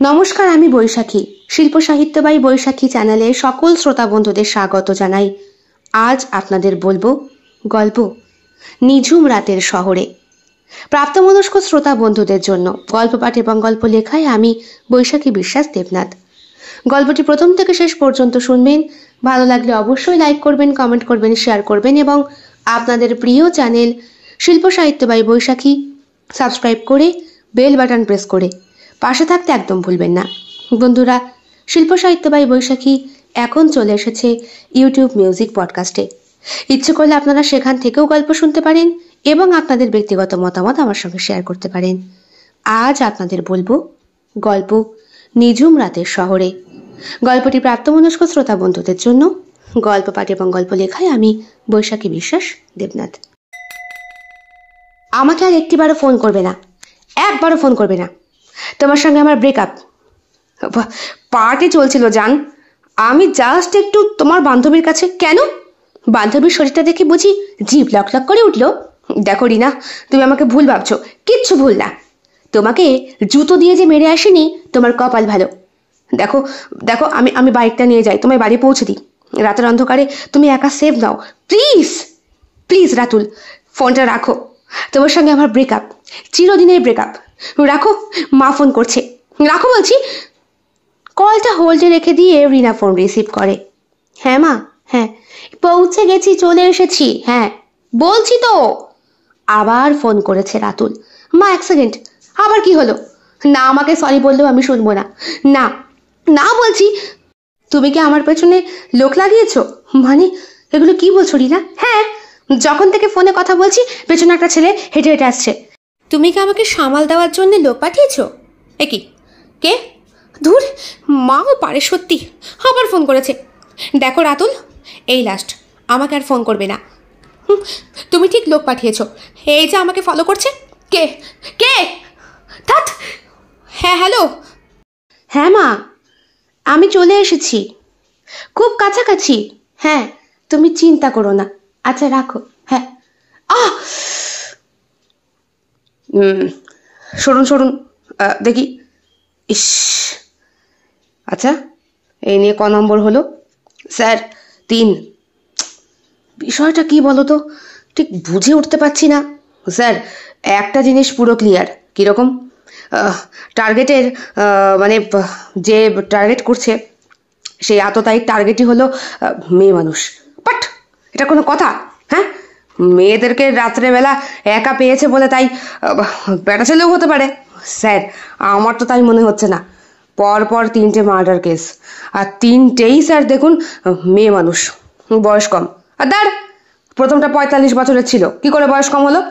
নমস্কার, আমি বৈশাখী। শিল্প সাহিত্য বাই বৈশাখী চ্যানেলে সকল শ্রোতা বন্ধুদের স্বাগত জানাই। আজ আপনাদের বলবো গল্প নিঝুম রাতের শহরে। প্রাপ্তবয়স্ক শ্রোতা বন্ধুদের জন্য গল্প পাঠ এবং গল্প লেখায় আমি বৈশাখী বিশ্বাস দেবনাথ। গল্পটি প্রথম থেকে শেষ পর্যন্ত শুনবেন। ভালো লাগলে অবশ্যই লাইক করবেন, কমেন্ট করবেন, শেয়ার করবেন এবং আপনাদের প্রিয় চ্যানেল শিল্প সাহিত্য বাই বৈশাখী সাবস্ক্রাইব করে বেল বাটন প্রেস করে পাশে থাকতে একদম ভুলবেন না। বন্ধুরা, শিল্প সাহিত্য বাই বৈশাখী এখন চলে এসেছে ইউটিউব মিউজিক পডকাস্টে। ইচ্ছে করলে আপনারা সেখান থেকেও গল্প শুনতে পারেন এবং আপনাদের ব্যক্তিগত মতামত আমার সঙ্গে শেয়ার করতে পারেন। আজ আপনাদের বলবো গল্প নিঝুম রাতের শহরে। গল্পটি প্রাপ্তবয়স্ক শ্রোতা বন্ধুদের জন্য। গল্প পাঠ এবং গল্প লেখায় আমি বৈশাখী বিশ্বাস দেবনাথ। আমাকে আর একটিবারও ফোন করবে না, একবারও ফোন করবে না। তোমার সঙ্গে আমার ব্রেকআপ। পার্টি চলছিল জান, আমি জাস্ট একটু তোমার বান্ধবীর কাছে। কেন? বান্ধবীর শরীরটা দেখে বুঝি জিভ লক লক করে উঠলো? দেখো রিনা, তুমি আমাকে ভুল ভাবছো। কিচ্ছু ভুল না। তোমাকে জুতো দিয়ে যে মেরে আসেনি, তোমার কপাল ভালো। দেখো দেখো, আমি বাইকটা নিয়ে যাই, তোমায় বাড়ি পৌঁছে দিই। রাতের অন্ধকারে তুমি একা save now, please please. Ratul, ফোনটা রাখো। তোমার সঙ্গে আমার ব্রেকআপ, চিরদিনের ব্রেকআপ। রাখো, মা ফোন করছে। রাখো বলছি। কলটা হোল্ডে রেখে দিয়ে রিনা ফোন রিসিভ করে। হ্যাঁ মা, হ্যাঁ পৌঁছে গেছি, চলে এসেছি। হ্যাঁ বলছি তো। আবার ফোন করেছে রাতুল। মা এক সেকেন্ড, আবার কি হলো? না, আমাকে সরি বললেও আমি শুনবো না। না না বলছি। তুমি কি আমার পেছনে লোক লাগিয়েছো? মানে এগুলো কি বলছো রিনা? হ্যাঁ, যখন থেকে ফোনে কথা বলছি পেছনে একটা ছেলে হেঁটে হেঁটে আসছে। তুমি কি আমাকে সামাল দেওয়ার জন্য লোক পাঠিয়েছো? এ কি? কে? ধুর, মাও পারে সত্যি। আবার ফোন করেছে। দেখো রাতুল, এই লাস্ট, আমাকে আর ফোন করবে না। তুমি ঠিক লোক পাঠিয়েছো। এই যে আমাকে ফলো করছে। কে কে? থাট। হ্যাঁ হ্যালো। হ্যাঁ মা, আমি চলে এসেছি, খুব কাছাকাছি। হ্যাঁ, তুমি চিন্তা করো না। আচ্ছা রাখো। হ্যাঁ। সরুন সরুন দেখি। ইস, আচ্ছা এই নিয়ে ক নম্বর হলো? স্যার 3। বিষয়টা কি বলো তো, ঠিক বুঝে উঠতে পারছি না। স্যার একটা জিনিস পুরো ক্লিয়ার। কীরকম? টার্গেটের মানে যে টার্গেট করছে সেই আততায়ীর টার্গেটই হলো মেয়ে মানুষ। বাট এটা কোনো কথা? হ্যাঁ, মেয়েদেরকে রাত্রেবেলা একা পেয়েছে বলে তাই বেটা ছেলেও হতে পারে। স্যার আমার তো তাই মনে হচ্ছে না। পরপর 3টে মার্ডার কেস, আর 3টেই স্যার দেখুন মেয়ে মানুষ, বয়স কম। আর দাঁড়, প্রথমটা 45 বছরের ছিল, কি করে বয়স কম হলো?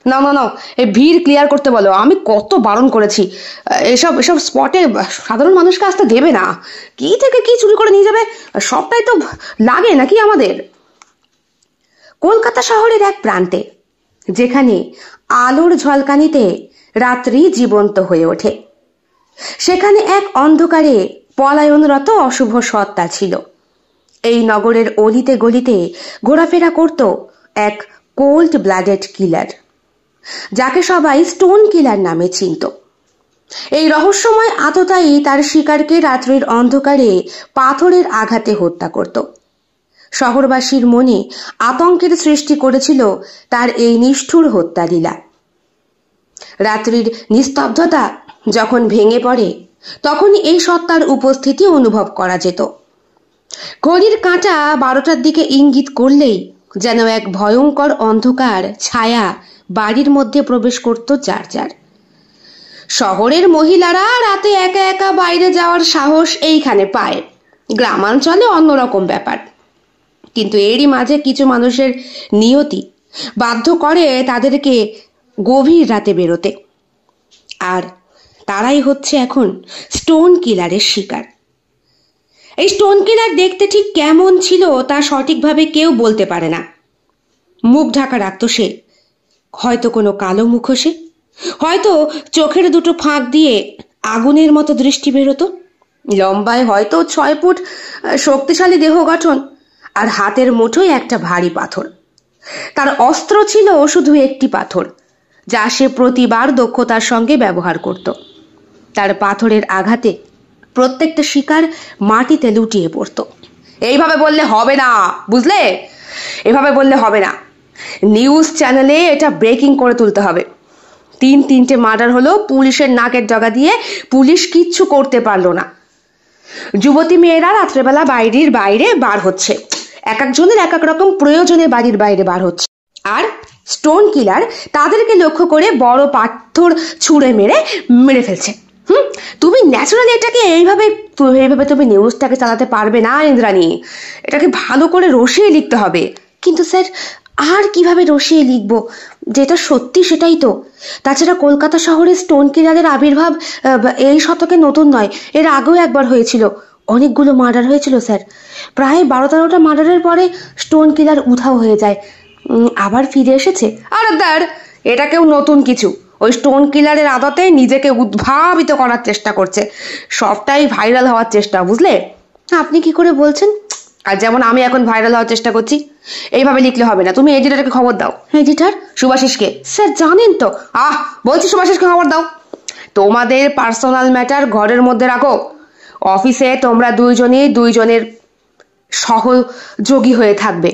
না না না, এই ভিড় ক্লিয়ার করতে বলো। আমি কত বারণ করেছি। এসব স্পটে সাধারণ মানুষকে আসতে দেবে না। কি থেকে কি চুরি করে নিয়ে যাবে, সবটাই তো লাগে নাকি আমাদের। কলকাতা শহরের এক প্রান্তে, যেখানে আলোর ঝলকানিতে রাত্রি জীবন্ত হয়ে ওঠে, সেখানে এক অন্ধকারে পলায়নরত অশুভ সত্তা ছিল। এই নগরের অলিতে গলিতে ঘোরাফেরা করত এক কোল্ড ব্লাডেড কিলার, যাকে সবাই স্টোন কিলার নামে চিনত। এই রহস্যময় আততায়ী তার শিকারকে রাত্রির অন্ধকারে পাথরের আঘাতে হত্যা করত। শহরবাসীর মনে আতঙ্কের সৃষ্টি করেছিল তার এই নিষ্ঠুর হত্যালীলা। রাত্রির নিস্তব্ধতা যখন ভেঙে পড়ে, তখনই এই সত্তার উপস্থিতি অনুভব করা যেত। ঘড়ির কাঁটা 12টার দিকে ইঙ্গিত করলেই যেন এক ভয়ঙ্কর অন্ধকার ছায়া বাড়ির মধ্যে প্রবেশ করত যার যার। শহরের মহিলারা রাতে একা একা বাইরে যাওয়ার সাহস এইখানে পায়, গ্রামাঞ্চলে অন্যরকম ব্যাপার। কিন্তু এরই মাঝে কিছু মানুষের নিয়তি বাধ্য করে তাদেরকে গভীর রাতে বেরোতে। আর তারাই হচ্ছে এখন স্টোন কিলারের শিকার। এই স্টোন কিলার দেখতে ঠিক কেমন ছিল তা সঠিকভাবে কেউ বলতে পারে না। মুখ ঢাকা রাখত সে, হয়তো কোনো কালো মুখোশে, হয়তো চোখের দুটো ফাঁক দিয়ে আগুনের মতো দৃষ্টি বেরোতো। লম্বায় হয়তো 6 ফুট, শক্তিশালী দেহ গঠন, আর হাতের মুঠোয় একটা ভারী পাথর। তার অস্ত্র ছিল শুধু একটি পাথর, যা সে প্রতিবার দক্ষতার সঙ্গে ব্যবহার করত। তার পাথরের আঘাতে প্রত্যেকটা শিকার মাটিতে লুটিয়ে পড়ত। এইভাবে বললে হবে না, বুঝলে? এভাবে বললে হবে না। নিউজ চ্যানেলে এটা ব্রেকিং করে তুলতে হবে। 3-3টে মার্ডার হলো, পুলিশের নাকের ডগা দিয়ে পুলিশ কিচ্ছু করতে পারলো না। যুবতী মেয়েরা রাত্রেবেলা বাড়ির বাইরে বার হচ্ছে, এক একজনের এক এক রকম প্রয়োজনে বাড়ির বাইরে বার হচ্ছে, আর স্টোন কিলার তাদেরকে লক্ষ্য করে বড় পাথর ছুঁড়ে মেরে ফেলছে। তুমি ন্যাচারালি এটাকে এইভাবে তুমি নিউজটাকে চালাতে পারবে না ইন্দ্রাণী। এটাকে ভালো করে রসিয়ে লিখতে হবে। কিন্তু স্যার, আর কিভাবে রসিয়ে লিখবো? যেটা সত্যি সেটাই তো। তাছাড়া কলকাতা শহরে স্টোন কিলারের আবির্ভাব এই শতকে নতুন নয়, এর আগেও একবার হয়েছিল। অনেকগুলো মার্ডার হয়েছিল স্যার। প্রায় 12-13টা মার্ডারের পরে স্টোন কিলার উধাও হয়ে যায়, আবার ফিরে এসেছে। আর এটা কেউ নতুন কিছু, ওই স্টোন কিলারের আদতে নিজেকে উদ্ভাবিত করার চেষ্টা করছে। সবটাই ভাইরাল হওয়ার চেষ্টা, বুঝলে? আপনি কি করে বলছেন? আর যেমন আমি এখন ভাইরাল হওয়ার চেষ্টা করছি। এইভাবে লিখলে হবে না, তুমি এডিটরকে খবর দাও। এডিটর? সুভাষিসকে। স্যার জানেন তো। বলছি সুভাষিসকে খবর দাও। তোমাদের পার্সোনাল ম্যাটার ঘরের মধ্যে রাখো। অফিসে তোমরা দুইজনের সহযোগী হয়ে থাকবে,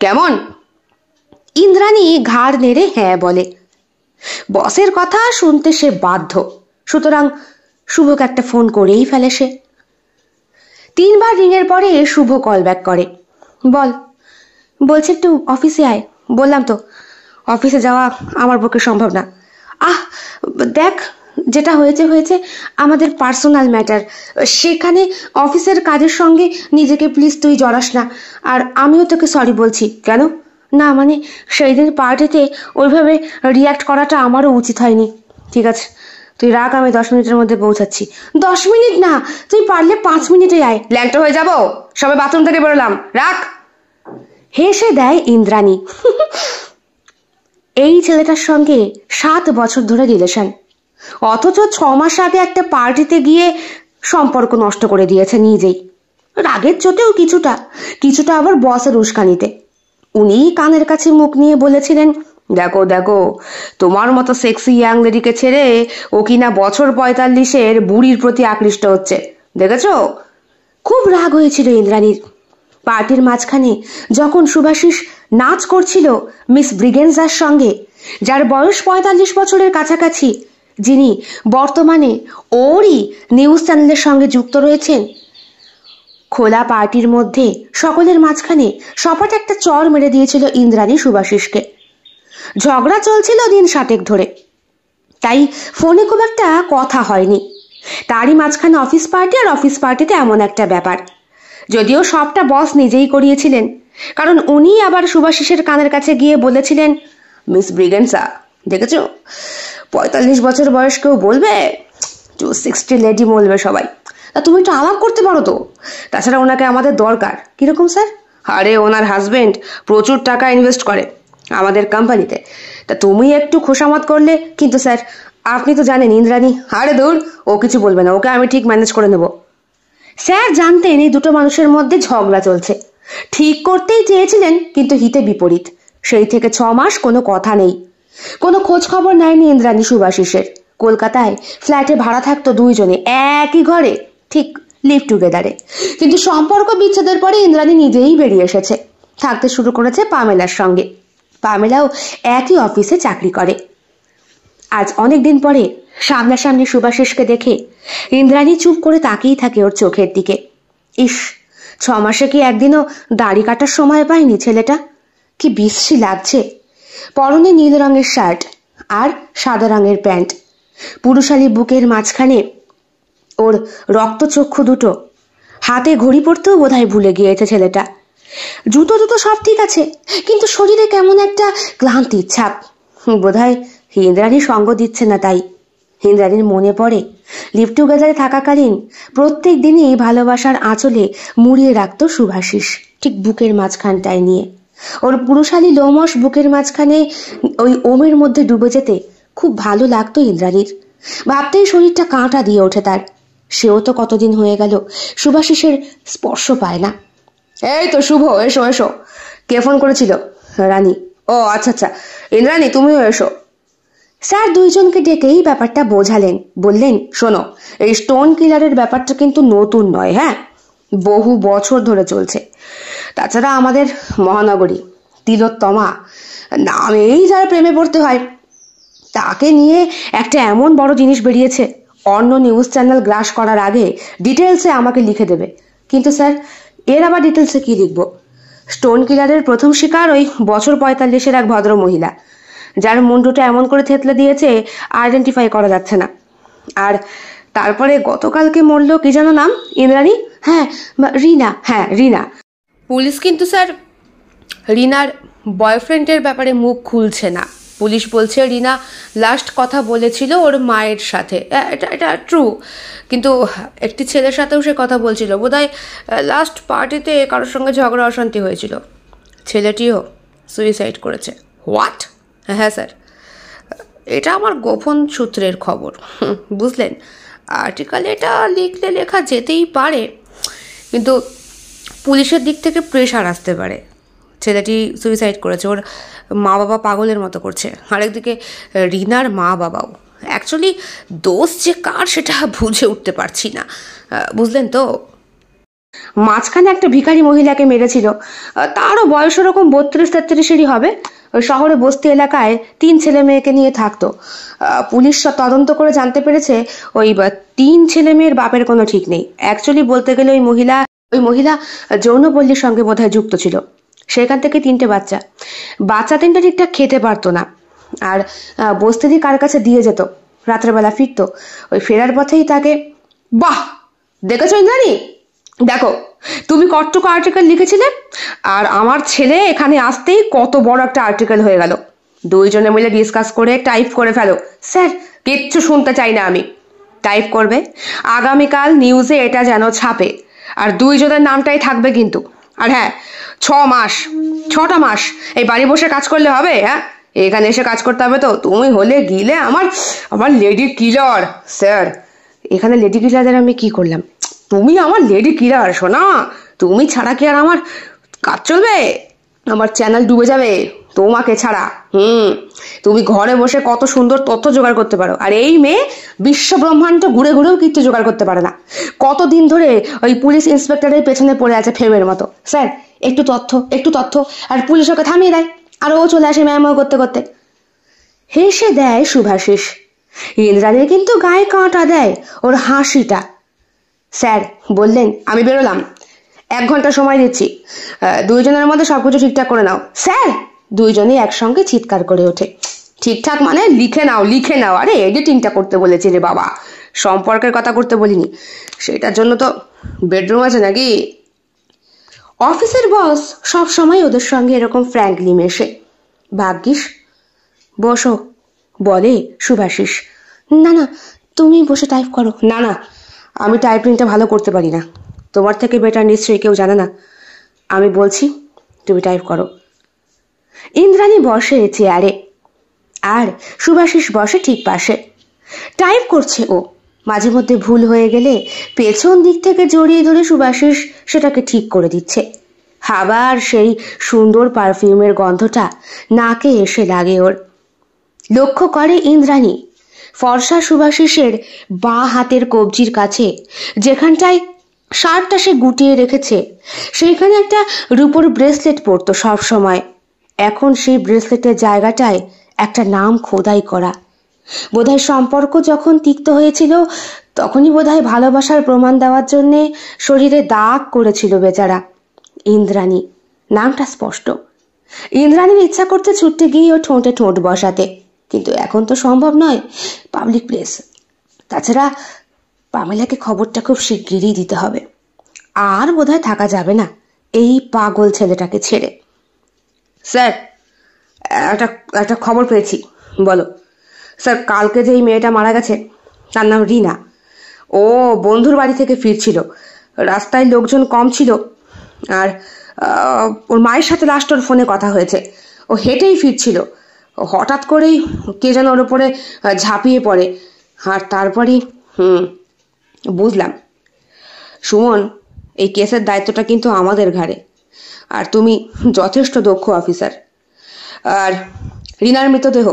কেমন? ইন্দ্রাণী ঘাড় নেড়ে হ্যাঁ বলে। বসের কথা শুনতে সে বাধ্য, সুতরাং শুভকে একটা ফোন করেই ফেলে সে। 3বার রিংয়ের পরে শুভ কল ব্যাক করে। বলছে একটু অফিসে আয়। বললাম তো, অফিসে যাওয়া আমার পক্ষে সম্ভব না। দেখ, যেটা হয়েছে আমাদের পার্সোনাল ম্যাটার, সেখানে অফিসের কাজের সঙ্গে নিজেকে প্লিজ তুই জড়াস না। আর আমিও তোকে সরি বলছি। কেন? না মানে সেই দিন পার্টিতে ওইভাবে রিয়াক্ট করাটা আমারও উচিত হয়নি। ঠিক আছে, তুই রাখ, আমি 10 মিনিটের মধ্যে পৌঁছাচ্ছি। 10 মিনিট না, তুই পারলে 5 মিনিটে আয়। ল্যাংটা হয়ে যাবো, সবাই বাথরুম থেকে বেরোলাম, রাখ। হেসে দেয় ইন্দ্রাণী। এই ছেলেটার সঙ্গে 7 বছর ধরে রিলেশন, অথচ 6 মাস আগে একটা পার্টিতে গিয়ে সম্পর্ক নষ্ট করে দিয়েছে নিজেই। রাগের চোটেও কিছুটা আবার বসের উস্কানিতে। উনি কানের কাছে মুখ নিয়ে বলেছিলেন, দেখো তোমার মতো সেক্সি ইয়াং লেডিকে ছেড়ে ও কিনা বছর 45-এর বুড়ির প্রতি আকৃষ্ট হচ্ছে, দেখেছো? খুব রাগ হয়েছিল ইন্দ্রাণীর। পার্টির মাঝখানে যখন সুভাষিস নাচ করছিল মিস ব্রিগেন্সার সঙ্গে, যার বয়স 45 বছরের কাছাকাছি, যিনি বর্তমানে ওরই নিউজ চ্যানেলের সঙ্গে যুক্ত রয়েছেন, খোলা পার্টির মধ্যে সকলের মাঝখানে সপাট একটা চর মেরে দিয়েছিল ইন্দ্রাণী সুভাষিসকে। ঝগড়া চলছিল দিন 7 ধরে, তাই ফোনে খুব একটা কথা হয়নি। তারই মাঝখানে অফিস পার্টি, আর অফিস পার্টিতে এমন একটা ব্যাপার, যদিও সবটা বস নিজেই করিয়েছিলেন, কারণ উনি আবার সুভাষিসের কানের কাছে গিয়ে বলেছিলেন, মিস ব্রিগেন্সা, দেখেছো 45 বছর বয়স কেউ বলবে? 260 লেডি বলবে সবাই। তা তুমি একটু আলাপ করতে পারো তো। তাছাড়া ওনাকে আমাদের দরকার। কিরকম স্যার? আরে ওনার হাজবেন্ড প্রচুর টাকা ইনভেস্ট করে আমাদের কোম্পানিতে, তা তুমি একটু খোশামত করলে। কিন্তু স্যার আপনি তো জানেন ইন্দ্রাণী। আরে দূর, ও কিছু বলবে না, ওকে আমি ঠিক ম্যানেজ করে নেব। স্যার জানতেন এই দুটো মানুষের মধ্যে ঝগড়া চলছে, ঠিক করতেই চেয়েছিলেন, কিন্তু হিতে বিপরীত। সেই থেকে 6 মাস কোনো কথা নেই, কোনো খোঁজ খবর নেয়নি ইন্দ্রাণী সুভাষিসের। কলকাতায় ফ্ল্যাটে ভাড়া থাকতো দুইজনে একই ঘরে, ঠিক লিভ টুগেদারে। কিন্তু সম্পর্ক বিচ্ছেদের পরে ইন্দ্রাণী নিজেই বেরিয়ে এসেছে, থাকতে শুরু করেছে পামেলার সঙ্গে। পামেলাও একই অফিসে চাকরি করে। আজ অনেক দিন পরে সামনাসামনি সুভাষিসকে দেখে ইন্দ্রাণী চুপ করে তাকিয়ে থাকে ওর চোখের দিকে। ইস, 6 মাসে কি একদিনও দাড়ি কাটার সময় পায়নি ছেলেটা? কি বিশ্রী লাগছে। পরনে নীল রঙের শার্ট আর সাদা রঙের প্যান্ট, পুরুষালী বুকের মাঝখানে ওর রক্তচক্ষু দুটো, হাতে ঘড়ি পরতেও বোধহয় ভুলে গিয়েছে ছেলেটা। জুতো সব ঠিক আছে, কিন্তু শরীরে কেমন একটা ক্লান্তির ছাপ। বোধহয় ইন্দ্রাণী সঙ্গ দিচ্ছে না, তাই। ইন্দ্রাণীর মনে পড়ে লিভ টুগেদারে থাকাকালীন প্রত্যেক দিনই ভালোবাসার আঁচলে মুড়িয়ে রাখতো সুভাষিস, ঠিক বুকের মাঝখানটায় নিয়ে। ওর পুরুষালী লোমশ বুকের মাঝখানে ওই ওমের মধ্যে ডুবে যেতে খুব ভালো লাগতো ইন্দ্রাণীর। ভাবতেই শরীরটা কাঁটা দিয়ে ওঠে তার। সেও তো কতদিন হয়ে গেল সুভাষিসের স্পর্শ পায় না। এই তো শুভ, এসো। কে ফোন করেছিল? রানী। ও আচ্ছা, ইন্দ্রাণী তুমিও এসো। স্যার দুইজনকে ডেকেই ব্যাপারটা বোঝালেন, বললেন, শোনো, এই স্টোন কিলারের ব্যাপারটা কিন্তু নতুন নয়, হ্যাঁ, বহু বছর ধরে চলছে। তাছাড়া আমাদের মহানগরী তিলোত্তমা নামেই যার প্রেমে পড়তে হয়, তাকে নিয়ে একটা এমন বড় জিনিস বেরিয়েছে, অন্য নিউজ চ্যানেল গ্রাস করার আগে ডিটেলসে আমাকে লিখে দেবে। কিন্তু স্যার, এর আবার ডিটেলসে কি লিখবো? স্টোন কিলারের প্রথম শিকার ওই বছর 45-এর এক ভদ্র মহিলা, যার মুন্ডুটা এমন করে থেতলে দিয়েছে আইডেন্টিফাই করা যাচ্ছে না। আর তারপরে গতকালকে মরল কি যেন নাম, ইন্দ্রাণী, হ্যাঁ রিনা, হ্যাঁ রিনা। পুলিশ কিন্তু স্যার রিনার বয়ফ্রেন্ডের ব্যাপারে মুখ খুলছে না। পুলিশ বলছে রিনা লাস্ট কথা বলেছিল ওর মায়ের সাথে, এটা এটা ট্রু, কিন্তু একটি ছেলের সাথেও সে কথা বলছিল, বোধহয় লাস্ট পার্টিতে কারোর সঙ্গে ঝগড়া অশান্তি হয়েছিল। ছেলেটিও সুইসাইড করেছে। হোয়াট? হ্যাঁ স্যার, এটা আমার গোপন সূত্রের খবর, বুঝলেন। আর্টিকেলে এটা লিখলে লেখা যেতেই পারে, কিন্তু পুলিশের দিক থেকে প্রেশার আসতে পারে। ছেলেটি সুইসাইড করেছে, ওর মা বাবা পাগলের মতো করছে, আরেকদিকে রিনার মা বাবাও। অ্যাকচুয়ালি দোষ যে কার সেটা বুঝে উঠতে পারছি না, বুঝলেন তো। মাঝখানে একটা ভিখারি মহিলাকে মেরেছিল, তারও বয়স ওরকম 32-33-এরই হবে। ওই শহরে বস্তি এলাকায় 3 ছেলে মেয়েকে নিয়ে থাকতো। পুলিশ তদন্ত করে জানতে পেরেছে ওই 3 ছেলে মেয়ের বাপের কোনো ঠিক নেই। অ্যাকচুয়ালি বলতে গেলে ওই মহিলা যৌনপল্লীর সঙ্গে বোধহয় যুক্ত ছিল। সেখান থেকে 3টে বাচ্চা 3টা ঠিকঠাক খেতে পারতো না, আর বস্তিদি কার কাছে দিয়ে যেত, রাত্রেবেলা ফিরতো। ওই ফেরার পথেই তাকে। বাহ, দেখেছো ইন্দ্রাণী, দেখো তুমি কতটুকু আর্টিকেল লিখেছিলে, আর আমার ছেলে এখানে আসতেই কত বড় একটা আর্টিকেল হয়ে গেল। দুইজনে মিলে ডিসকাস করে টাইপ করে ফেলো। স্যার কিচ্ছু শুনতে চাই না আমি। টাইপ করবে, আগামীকাল নিউজে এটা যেন ছাপে, আর দুইজনের নামটাই থাকবে কিন্তু। আর হ্যাঁ, 6টা মাস এই বাড়ি বসে কাজ করলে হবে? হ্যাঁ, এখানে এসে কাজ করতে হবে তো। তুমি হলে গিলে আমার লেডি কিলার। স্যার, এখানে লেডি কিলারদের আমি কি করলাম? তুমি আমার লেডি কিলার, শোনা, তুমি ছাড়া কি আর আমার কাজ চলবে? আমার চ্যানেল ডুবে যাবে তোমাকে ছাড়া। তুমি ঘরে বসে কত সুন্দর তথ্য জোগাড় করতে পারো, আর এই মেয়ে বিশ্ব ব্রহ্মাণ্ড ঘুরে ঘুরেও কিচ্ছু জোগাড় করতে পারে না। কতদিন ধরে ওই পুলিশ ইন্সপেক্টরের পেছনে পড়ে আছে ফেমের মতো। স্যার একটু তথ্য, আর পুলিশ ওকে থামিয়ে দেয়, আর ও চলে আসে ম্যামও করতে করতে। হেসে দেয় শুভাশিস। ইন্দ্রাণীর কিন্তু গায়ে কাঁটা দেয় ওর হাসিটা। স্যার বললেন, আমি বেরোলাম, 1 ঘন্টা সময় দিচ্ছি, দুইজনের মধ্যে সবকিছু ঠিকঠাক করে নাও। স্যার, দুইজনেই একসঙ্গে চিৎকার করে ওঠে। ঠিকঠাক মানে লিখে নাও। আরে এডিটিংটা করতে বলেছি রে বাবা, সম্পর্কের কথা করতে বলিনি। সেটার জন্য তো বেডরুম আছে নাকি? অফিসের বস সব সময় ওদের সঙ্গে এরকম ফ্র্যাঙ্কলি মেশে। ভাগ্যিস। বসো, বলে শুভাশিস। না, তুমি বসে টাইপ করো। না, আমি টাইপিংটা ভালো করতে পারি না। তোমার থেকে বেটার নিশ্চয়ই কেউ জানে না। আমি বলছি, তুমি টাইপ করো। ইন্দ্রাণী বসে চেয়ারে, আর শুভাশিস বসে ঠিক পাশে। টাইপ করছে ও। মাঝে মধ্যে ভুল হয়ে গেলে পেছন দিক থেকে জড়িয়ে ধরে শুভাশিস সেটাকে ঠিক করে দিচ্ছে। আবার সেই সুন্দর পারফিউমের গন্ধটা নাকে এসে লাগে ওর। লক্ষ্য করে ইন্দ্রাণী ফর্সা শুভাশিসের বাঁ হাতের কবজির কাছে, যেখানটায় শার্টটা সে গুটিয়ে রেখেছে, সেইখানে একটা রূপোর ব্রেসলেট পরতো সব সময়। এখন সেই ব্রেসলেটের জায়গাটায় একটা নাম খোদাই করা। বোধহয় সম্পর্ক যখন তিক্ত হয়েছিল তখনই বোধহয় ভালোবাসার প্রমাণ দেওয়ার জন্যে শরীরে দাগ করেছিল বেচারা। ইন্দ্রাণী নামটা স্পষ্ট। ইন্দ্রাণীর ইচ্ছা করতে ছুটতে গিয়ে ও ঠোঁটে ঠোঁট বসাতে, কিন্তু এখন তো সম্ভব নয়, পাবলিক প্লেস। তাছাড়া পামেলাকে খবরটা খুব শিগগিরই দিতে হবে, আর বোধহয় থাকা যাবে না এই পাগল ছেলেটাকে ছেড়ে। স্যার, একটা খবর পেয়েছি। বলো। স্যার, কালকে যে এই মেয়েটা মারা গেছে তার নাম রিনা। ও বন্ধুর বাড়ি থেকে ফিরছিল, রাস্তায় লোকজন কম ছিল, আর ওর মায়ের সাথে লাস্ট ওর ফোনে কথা হয়েছে। ও হেঁটেই ফিরছিল, হঠাৎ করেই কে যেন ওর উপরে ঝাঁপিয়ে পড়ে, আর তারপরেই বুঝলাম। সুমন, এই কেসের দায়িত্বটা কিন্তু আমাদের ঘাড়ে, আর তুমি যথেষ্ট দক্ষ অফিসার। আর রিনার মৃতদেহ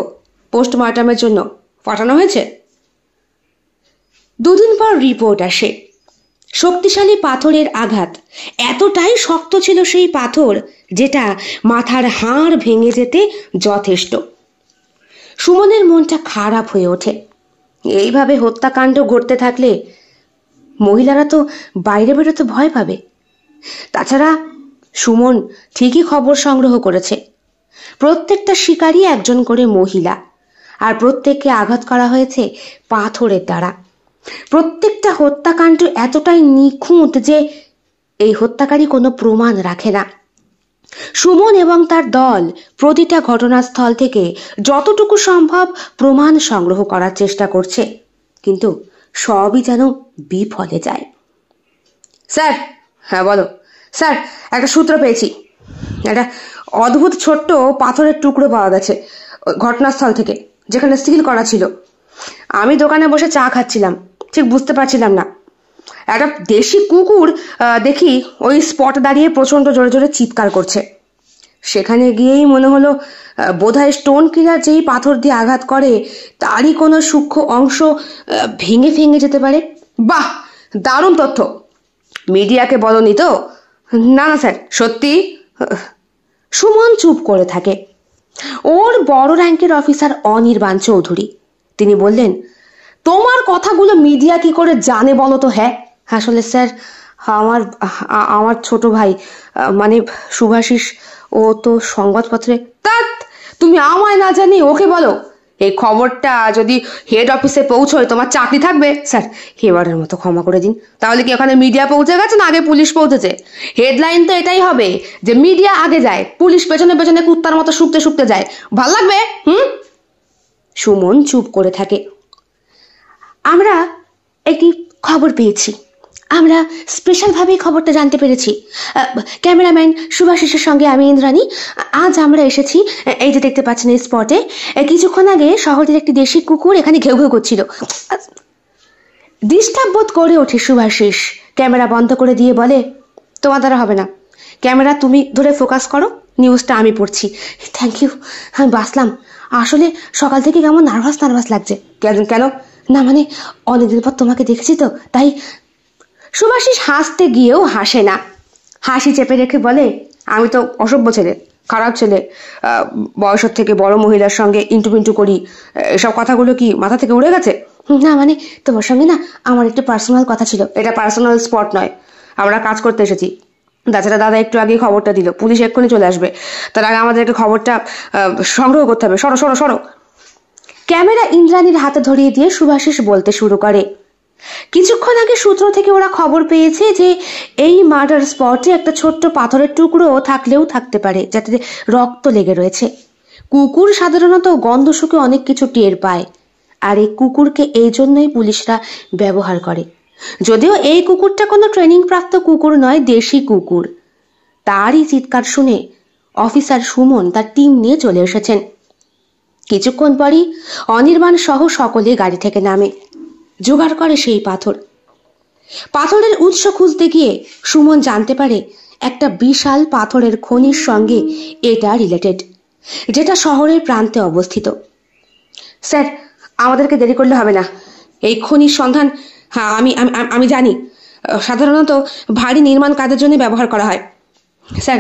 পোস্টমর্টমের জন্য পাঠানো হয়েছে। 2 দিন পর রিপোর্ট আসে। শক্তিশালী পাথরের আঘাত, এতটাই শক্ত ছিল সেই পাথর যেটা মাথার হাড় ভেঙে যেতে যথেষ্ট। সুমনের মনটা খারাপ হয়ে ওঠে। এইভাবে হত্যাকাণ্ড ঘটতে থাকলে মহিলারা তো বাইরে বেরোতে ভয় পাবে। তাছাড়া সুমন ঠিকই খবর সংগ্রহ করেছে। প্রত্যেকটা শিকারী একজন করে মহিলা, আর প্রত্যেককে আঘাত করা হয়েছে পাথরের দ্বারা। প্রত্যেকটা হত্যাকাণ্ড এতটাই নিখুঁত যে এই হত্যাকারী কোনো প্রমাণ রাখে না। সুমন এবং তার দল প্রতিটা ঘটনাস্থল থেকে যতটুকু সম্ভব প্রমাণ সংগ্রহ করার চেষ্টা করছে, কিন্তু সবই যেন বিফলে যায়। স্যার, হ্যাঁ বলো। স্যার, একটা সূত্র পেয়েছি। একটা অদ্ভুত ছোট্ট পাথরের টুকরো পাওয়া গেছে ঘটনাস্থল থেকে, যেখানে সিল করা ছিল। আমি দোকানে বসে চা খাচ্ছিলাম, ঠিক বুঝতে পারছিলাম না। একটা দেশি কুকুর দেখি ওই স্পট দাঁড়িয়ে প্রচন্ড জোরে জোরে চিৎকার করছে। সেখানে গিয়েই মনে হলো বোধহয় স্টোন কিলার যেই পাথর দিয়ে আঘাত করে তারই কোনো সূক্ষ্ম অংশ ভেঙে ভেঙে যেতে পারে। বাহ, দারুণ তথ্য। মিডিয়াকে বলনি তো? না না স্যার, সত্যি। সুমন চুপ করে থাকে। ওর বড় র্যাঙ্কের অফিসার অনির্বাণ চৌধুরী, তিনি বললেন, তোমার কথাগুলো মিডিয়া কি করে জানে বলো তো? হ্যাঁ, আসলে স্যার, আমার ছোট ভাই মানে শুভাশিস, ও তো সংবাদপত্রে। তাত তুমি আমায় না জানি ওকে বলো? এই খবরটা যদি হেড অফিসে পৌঁছয় তোমার চাকরি থাকবে। স্যার, এবারের মতো ক্ষমা করে দিন। তাহলে কি ওখানে মিডিয়া পৌঁছে গেছে না আগে পুলিশ পৌঁছেছে? হেডলাইন তো এটাই হবে যে মিডিয়া আগে যায়, পুলিশ পেছনে পেছনে কুত্তার মতো শুকতে শুকতে যায়। ভাল লাগবে? সুমন চুপ করে থাকে। আমরা একটি খবর পেয়েছি। আমরা স্পেশালভাবেই খবরটা জানতে পেরেছি। ক্যামেরাম্যান শুভাশিসের সঙ্গে আমি ইন্দ্রাণী। আজ আমরা এসেছি এই যে দেখতে পাচ্ছেন এই স্পটে। কিছুক্ষণ আগে শহরের একটি দেশি কুকুর এখানে ঘেউ ঘেউ করছিল। ডিস্টার্ব বোধ করে ওঠে শুভাশিস। ক্যামেরা বন্ধ করে দিয়ে বলে, তোমার দ্বারা হবে না। ক্যামেরা তুমি ধরে ফোকাস করো, নিউজটা আমি পড়ছি। Thank you. আমি বাঁচলাম। আসলে সকাল থেকে কেমন নার্ভাস লাগছে। কেন? না মানে অনেকদিন পর তোমাকে দেখেছি তো, তাই। শুভাশিস হাসতে গিয়েও হাসে না, হাসি চেপে রেখে বলে, আমি তো অসভ্য ছেলে, খারাপ ছেলে, বয়সের থেকে বড় মহিলার সঙ্গে ইন্টু করি, এসব কথাগুলো কি মাথা থেকে উড়ে গেছে? না মানে তোমার সঙ্গে না আমার একটু পার্সোনাল কথা ছিল। এটা পার্সোনাল স্পট নয়, আমরা কাজ করতে এসেছি। তাছাড়া দাদা একটু আগে খবরটা দিল, পুলিশ এক্ষুনি চলে আসবে। তার আগে আমাদেরকে খবরটা সংগ্রহ করতে হবে। সরো। ক্যামেরা ইন্দ্রাণীর হাতে ধরিয়ে দিয়ে শুভাশিস বলতে শুরু করে, কিছুক্ষণ আগে সূত্র থেকে ওরা খবর পেয়েছে যে এই মার্ডার স্পটে একটা ছোট্ট পাথরের টুকরো থাকলেও থাকতে পারে, যাতে রক্ত লেগে রয়েছে। কুকুর সাধারণত গন্ধ শুকে অনেক কিছু টের পায়, আর এই কুকুরকে এই জন্যই পুলিশরা ব্যবহার করে। যদিও এই কুকুরটা কোনো ট্রেনিং প্রাপ্ত কুকুর নয়, দেশি কুকুর। তারই চিৎকার শুনে অফিসার সুমন তার টিম নিয়ে চলে এসেছেন। কিছুক্ষণ পরই অনির্বাণ সহ সকলে গাড়ি থেকে নামে, জোগাড় করে সেই পাথরের উৎস খুঁজতে গিয়ে সুমন জানতে পারে একটা বিশাল পাথরের খনির সঙ্গে এটা রিলেটেড, যেটা শহরের প্রান্তে অবস্থিত। স্যার, আমাদেরকে দেরি করলে হবে না। এই খনির সন্ধান আমি জানি, সাধারণত ভারী নির্মাণ কাজের জন্য ব্যবহার করা হয়। স্যার,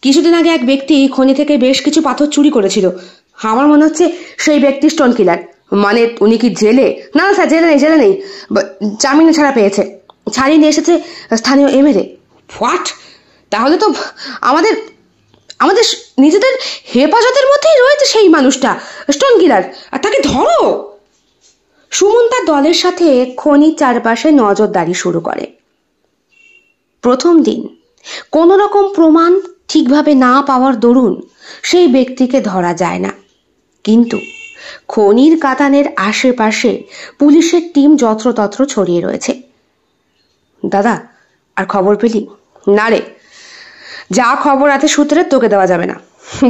কিছুদিন আগে এক ব্যক্তি খনি থেকে বেশ কিছু পাথর চুরি করেছিল। আমার মনে হচ্ছে সেই ব্যক্তি স্টোন কিলার। মানে উনি কি জেলে? না স্যার, জেলে নেই, জামিনে ছাড়া পেয়েছে। ছাড়িয়ে নিয়ে এসেছে স্থানীয় এমএলএ। হোয়াট? তাহলে তো আমাদের নিজেদের হেফাজতের মধ্যেই রয়েছে সেই মানুষটা, স্টোন কিলার। আর তাকে ধরো। সুমন তার দলের সাথে খনির চারপাশে নজরদারি শুরু করে। প্রথম দিন কোনো রকম প্রমাণ ঠিকভাবে না পাওয়ার দরুন সেই ব্যক্তিকে ধরা যায় না, কিন্তু খনির কাতানের আশেপাশে পুলিশের টিম যত্রতত্র ছড়িয়ে রয়েছে। দাদা, আর খবর পেলি? না রে, যা খবর আছে সূত্রে তোকে দেওয়া যাবে না,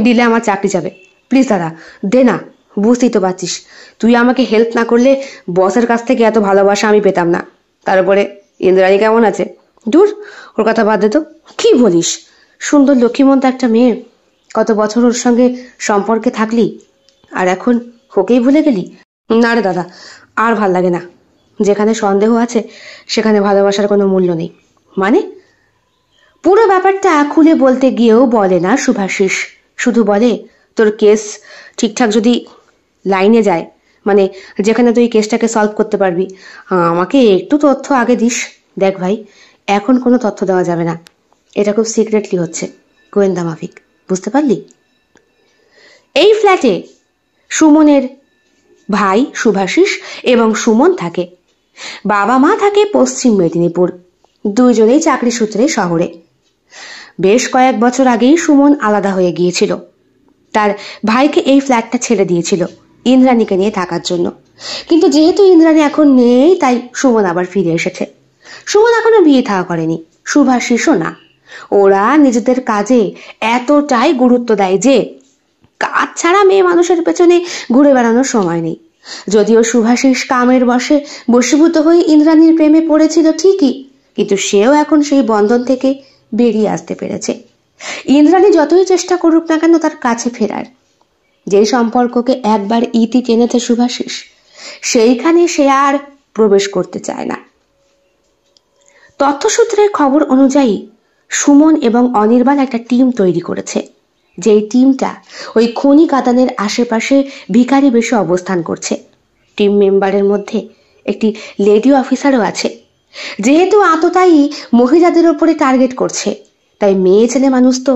দিলে আমার চাকরি যাবে। প্লিজ দাদা, দে না। বুঝতেই তো পারছিস, তুই আমাকে হেল্প না করলে বসের কাছ থেকে এত ভালোবাসা আমি পেতাম না। তার উপরে ইন্দ্রাণী কেমন আছে? দূর, ওর কথা বাদ দে তো। কি বলিস? সুন্দর লক্ষ্মীমন্ত একটা মেয়ে, কত বছর ওর সঙ্গে সম্পর্কে থাকলি, আর এখন ওকেই ভুলে গেলি? না রে দাদা, আর ভাল লাগে না। যেখানে সন্দেহ আছে সেখানে ভালোবাসার কোনো মূল্য নেই। মানে? পুরো ব্যাপারটা খুলে বলতে গিয়েও বলে না শুভাশিস, শুধু বলে তোর কেস ঠিকঠাক যদি লাইনে যায়, মানে যেখানে তুই কেসটাকে সলভ করতে পারবি, আমাকে একটু তথ্য আগে দিস। দেখ ভাই, এখন কোনো তথ্য দেওয়া যাবে না, এটা খুব সিক্রেটলি হচ্ছে, গোয়েন্দা মাফিক, বুঝতে পারলি? এই ফ্ল্যাটে সুমনের ভাই শুভাশিস এবং সুমন থাকে। বাবা মা থাকে পশ্চিম মেদিনীপুর, দুইজনেই চাকরি সূত্রে শহরে। বেশ কয়েক বছর আগেই সুমন আলাদা হয়ে গিয়েছিল, তার ভাইকে এই ফ্ল্যাটটা ছেড়ে দিয়েছিল ইন্দ্রাণীকে নিয়ে থাকার জন্য। কিন্তু যেহেতু ইন্দ্রাণী এখন নেই, তাই সুমন আবার ফিরে এসেছে। সুমন এখনো বিয়ে থাকা করেনি, শুভাশিসও না। ওরা নিজেদের কাজে এতটাই গুরুত্ব দেয় যে কাজ ছাড়া মেয়ে মানুষের পেছনে ঘুরে বেড়ানোর সময় নেই। যদিও শুভাশিস কামের বশে বশীভূত হয়ে ইন্দ্রাণীর প্রেমে পড়েছিল ঠিকই, কিন্তু সেও এখন সেই বন্ধন থেকে বেরিয়ে আসতে পেরেছে। ইন্দ্রাণী যতই চেষ্টা করুক না কেন তার কাছে ফেরার, যে সম্পর্ককে একবার ইতি টেনেছে শুভাশিস, সেইখানে সে আর প্রবেশ করতে চায় না। তথ্যসূত্রের খবর অনুযায়ী সুমন এবং অনির্বাণ একটা টিম তৈরি করেছে, যেই টিমটা ওই খনি কাঁদানের আশেপাশে ভিখারি বেশে অবস্থান করছে। টিম মেম্বারের মধ্যে একটি লেডি অফিসারও আছে। যেহেতু আততায়ী মহিলাদের ওপরে টার্গেট করছে, তাই মেয়ে ছেলে মানুষ তো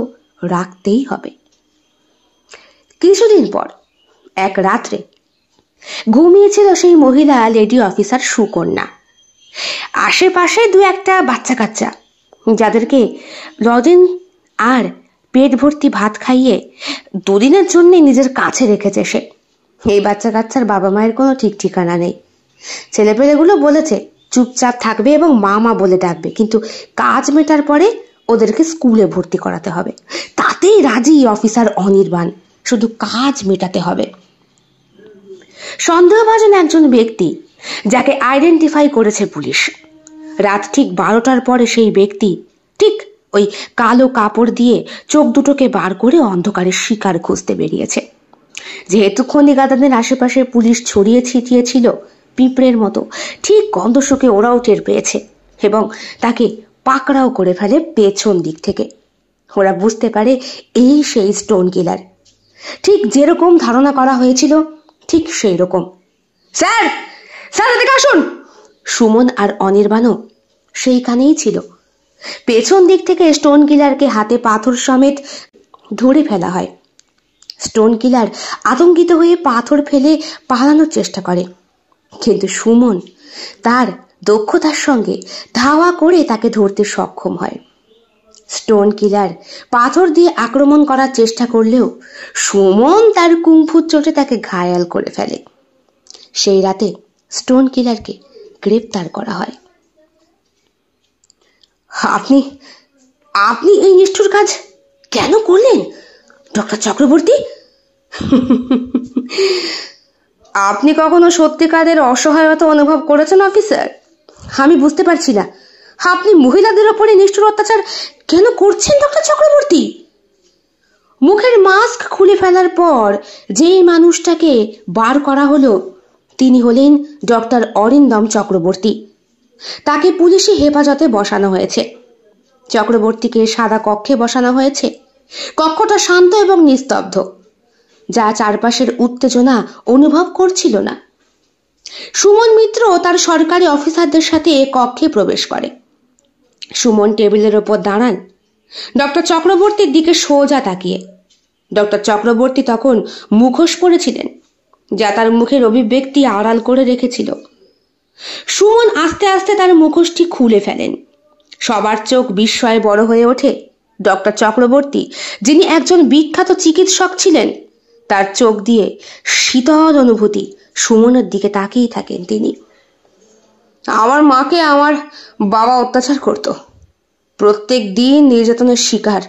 রাখতেই হবে। কিছুদিন পর এক রাত্রে ঘুমিয়েছিল সেই মহিলা লেডি অফিসার সুকন্যা। আশেপাশে দু একটা বাচ্চা কাচ্চা, যাদেরকে লজেন আর পেট ভর্তি ভাত খাইয়ে দুদিনের জন্য নিজের কাছে রেখেছে সে। এই বাচ্চা কাচ্চার বাবা মায়ের কোনো ঠিক ঠিকানা নেই। ছেলেপেলেগুলো বলেছে চুপচাপ থাকবে এবং মা মা বলে ডাকবে, কিন্তু কাজ মেটার পরে ওদেরকে স্কুলে ভর্তি করাতে হবে। তাতেই রাজি অফিসার অনির্বাণ, শুধু কাজ মেটাতে হবে। সন্দেহভাজন একজন ব্যক্তি, যাকে আইডেন্টিফাই করেছে পুলিশ। রাত ঠিক 12টার পরে সেই ব্যক্তি ঠিক ওই কালো কাপড় দিয়ে চোখ দুটোকে বার করে অন্ধকারে শিকার খুঁজতে বেরিয়েছে। যেহেতু খনি কাঁদানের আশেপাশে পুলিশ ছড়িয়ে ছিটিয়ে ছিল পিঁপড়ের মতো, ঠিক গন্ধ শুকে ওরাও টের পেয়েছে এবং তাকে পাকড়াও করে ফেলে পেছন দিক থেকে। ওরা বুঝতে পারে এই সেই স্টোন কিলার। ঠিক যেরকম ধারণা করা হয়েছিল ঠিক সেই রকম। স্যার, স্যার এদিকে আসুন। সুমন আর অনির্বাণও সেইখানেই ছিল। পেছন দিক থেকে স্টোন কিলারকে হাতে পাথর সমেত ধরে ফেলা হয়। স্টোন কিলার আতঙ্কিত হয়ে পাথর ফেলে পালানোর চেষ্টা করে, কিন্তু সুমন তার দক্ষতার সঙ্গে ধাওয়া করে তাকে ধরতে সক্ষম হয়। স্টোন কিলার পাথর দিয়ে আক্রমণ করার চেষ্টা করলেও সুমন তার কুংফুর চোটে তাকে ঘায়াল করে ফেলে। সেই রাতে স্টোন কিলারকে গ্রেপ্তার করা হয়। আপনি আপনি এই নিষ্ঠুর কাজ কেন করলেন ডক্টর চক্রবর্তী? আপনি কখনো সত্যিকারের অসহায়তা অনুভব করেছেন অফিসার? আমি বুঝতে পারছি না আপনি মহিলাদের ওপরে নিষ্ঠুর অত্যাচার কেন করছেন ডক্টর চক্রবর্তী। মুখের মাস্ক খুলে ফেলার পর যেই মানুষটাকে বার করা হলো তিনি হলেন ডক্টর অরিন্দম চক্রবর্তী। তাকে পুলিশি হেফাজতে বসানো হয়েছে। চক্রবর্তীকে সাদা কক্ষে বসানো হয়েছে। কক্ষটা শান্ত এবং নিস্তব্ধ, যা চারপাশের উত্তেজনা অনুভব করছিল না। সুমন মিত্র তার সরকারি অফিসারদের সাথে কক্ষে প্রবেশ করে। সুমন টেবিলের ওপর দাঁড়ান, ডক্টর চক্রবর্তীর দিকে সোজা তাকিয়ে। ডক্টর চক্রবর্তী তখন মুখোশ পরেছিলেন, যা তার মুখের অভিব্যক্তি আড়াল করে রেখেছিল। সুমন আস্তে আস্তে তার মুখোশটি খুলে ফেলেন। সবার চোখ বিস্ময়ে বড় হয়ে ওঠে। ডক্টর চক্রবর্তী, যিনি একজন বিখ্যাত চিকিৎসক ছিলেন, তার চোখ দিয়ে শীতল অনুভূতি সুমনের দিকে তাকিয়ে থাকেন তিনি। আমার মাকে আমার বাবা অত্যাচার করত, প্রত্যেক দিন নির্যাতনের শিকার।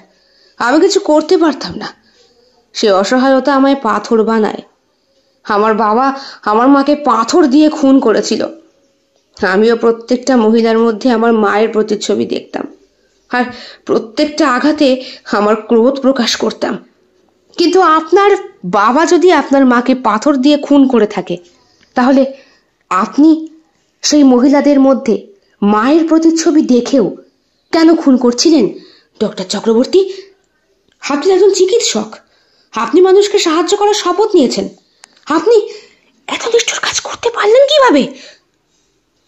আমি কিছু করতে পারতাম না। সে অসহায়তা আমায় পাথর বানায়। আমার বাবা আমার মাকে পাথর দিয়ে খুন করেছিল। আমিও প্রত্যেকটা মহিলার মধ্যে আমার মায়ের প্রতিচ্ছবি দেখতাম, আর প্রত্যেকটা আঘাতে আমার ক্রোধ প্রকাশ করতাম। কিন্তু আপনার বাবা যদি আপনার মাকে পাথর দিয়ে খুন করে থাকে, তাহলে আপনি সেই মহিলাদের মধ্যে মায়ের প্রতিচ্ছবি দেখেও কেন খুন করছিলেন ডক্টর চক্রবর্তী? আপনি একজন চিকিৎসক, আপনি মানুষকে সাহায্য করার শপথ নিয়েছেন, আপনি এত নিষ্ঠুর কাজ করতে পারলেন কিভাবে?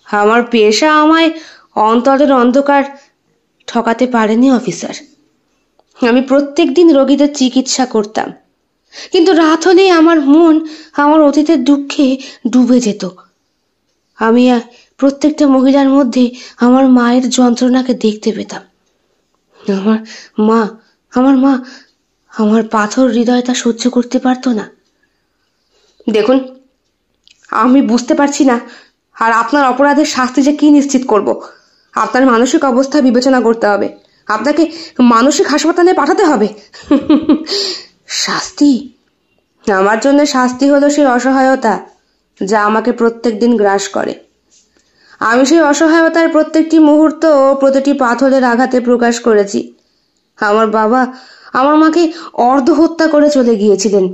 আমার পেশা আমায় অন্তরের অন্ধকার ঠকাতে পারেনি অফিসার। আমি প্রত্যেক দিন রোগীদের চিকিৎসা করতাম, কিন্তু রাত হলেই আমার মন আমার অতীতের দুঃখে ডুবে যেত। আমি প্রত্যেকটা মহিলার মধ্যে আমার মায়ের যন্ত্রণাকে দেখতে পেতাম। আমার মা আমার পাথর হৃদয়টা সহ্য করতে পারতো না। দেখুন, আমি বুঝতে পারছি না আর আপনার অপরাধের শাস্তি যে কি নিশ্চিত করব। আপনার মানসিক অবস্থা বিবেচনা করতে হবে, আপনাকে মানসিক হাসপাতালে পাঠাতে হবে। শাস্তি? আমার জন্য শাস্তি হলো সেই অসহায়তা যা আমাকে প্রত্যেক দিন গ্রাস করে। আমি সেই অসহায়তার প্রত্যেকটি মুহূর্ত ও প্রতিটি পাথরের আঘাতে প্রকাশ করেছি। আমার বাবা আমার মাকে অর্ধ হত্যা করে চলে গিয়েছিলেন।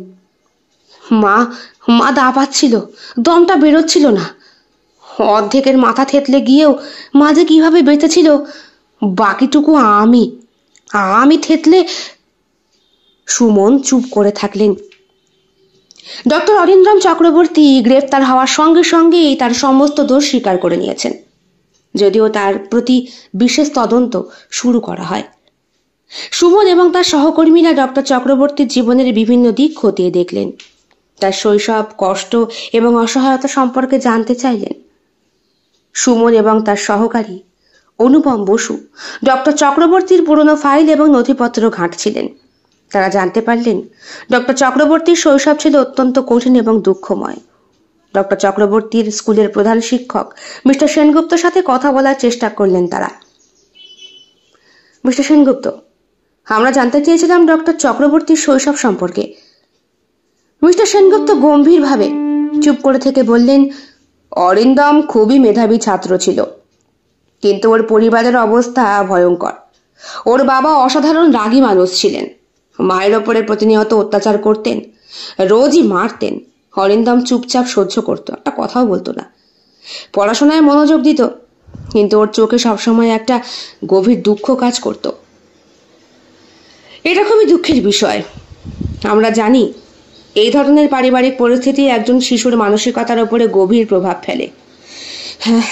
মা দাপাচ্ছিল, দমটা বেরোচ্ছিল না। অর্ধেকের মাথা থেতলে গিয়েও মা যে কিভাবে বেঁচেছিল, বাকিটুকু আমি থেতলে। সুমন চুপ করে থাকলেন। ডক্টর অরিন্দ্রম চক্রবর্তী গ্রেফতার হওয়ার সঙ্গে সঙ্গেই তার সমস্ত দোষ স্বীকার করে নিয়েছেন, যদিও তার প্রতি বিশেষ তদন্ত শুরু করা হয়। সুমন এবং তার সহকর্মীরা ডক্টর চক্রবর্তীর জীবনের বিভিন্ন দিক খতিয়ে দেখলেন, তার শৈশব, কষ্ট এবং অসহায়তা সম্পর্কে জানতে চাইলেন। সুমন এবং তার সহকারী অনুপম বসু ডক্টর চক্রবর্তীর পুরনো ফাইল এবং নথিপত্র ঘাঁটছিলেন। তারা জানতে পারলেন ডক্টর চক্রবর্তীর শৈশব ছিল অত্যন্ত কঠিন এবং দুঃখময়। ডক্টর চক্রবর্তীর স্কুলের প্রধান শিক্ষক মিস্টার সেনগুপ্তর সাথে কথা বলার চেষ্টা করলেন তারা। মিস্টার সেনগুপ্ত, আমরা জানতে চেয়েছিলাম ডক্টর চক্রবর্তীর শৈশব সম্পর্কে। মিস্টার সেনগুপ্ত গম্ভীরভাবে চুপ করে থেকে বললেন, অরিন্দম খুবই মেধাবী ছাত্র ছিল, কিন্তু ওর পরিবারের অবস্থা ভয়ঙ্কর। ওর বাবা অসাধারণ রাগী মানুষ ছিলেন, মায়ের ওপরে প্রতিনিয়ত অত্যাচার করতেন, রোজই মারতেন। অরিন্দম চুপচাপ সহ্য করতো, একটা কথাও বলতো না। পড়াশোনায় মনোযোগ দিত, কিন্তু ওর চোখে সবসময় একটা গভীর দুঃখ কাজ করত। এটা খুবই দুঃখের বিষয়। আমরা জানি এই ধরনের পারিবারিক পরিস্থিতি একজন শিশুর মানসিকতার উপরে গভীর প্রভাব ফেলে। হ্যাঁ,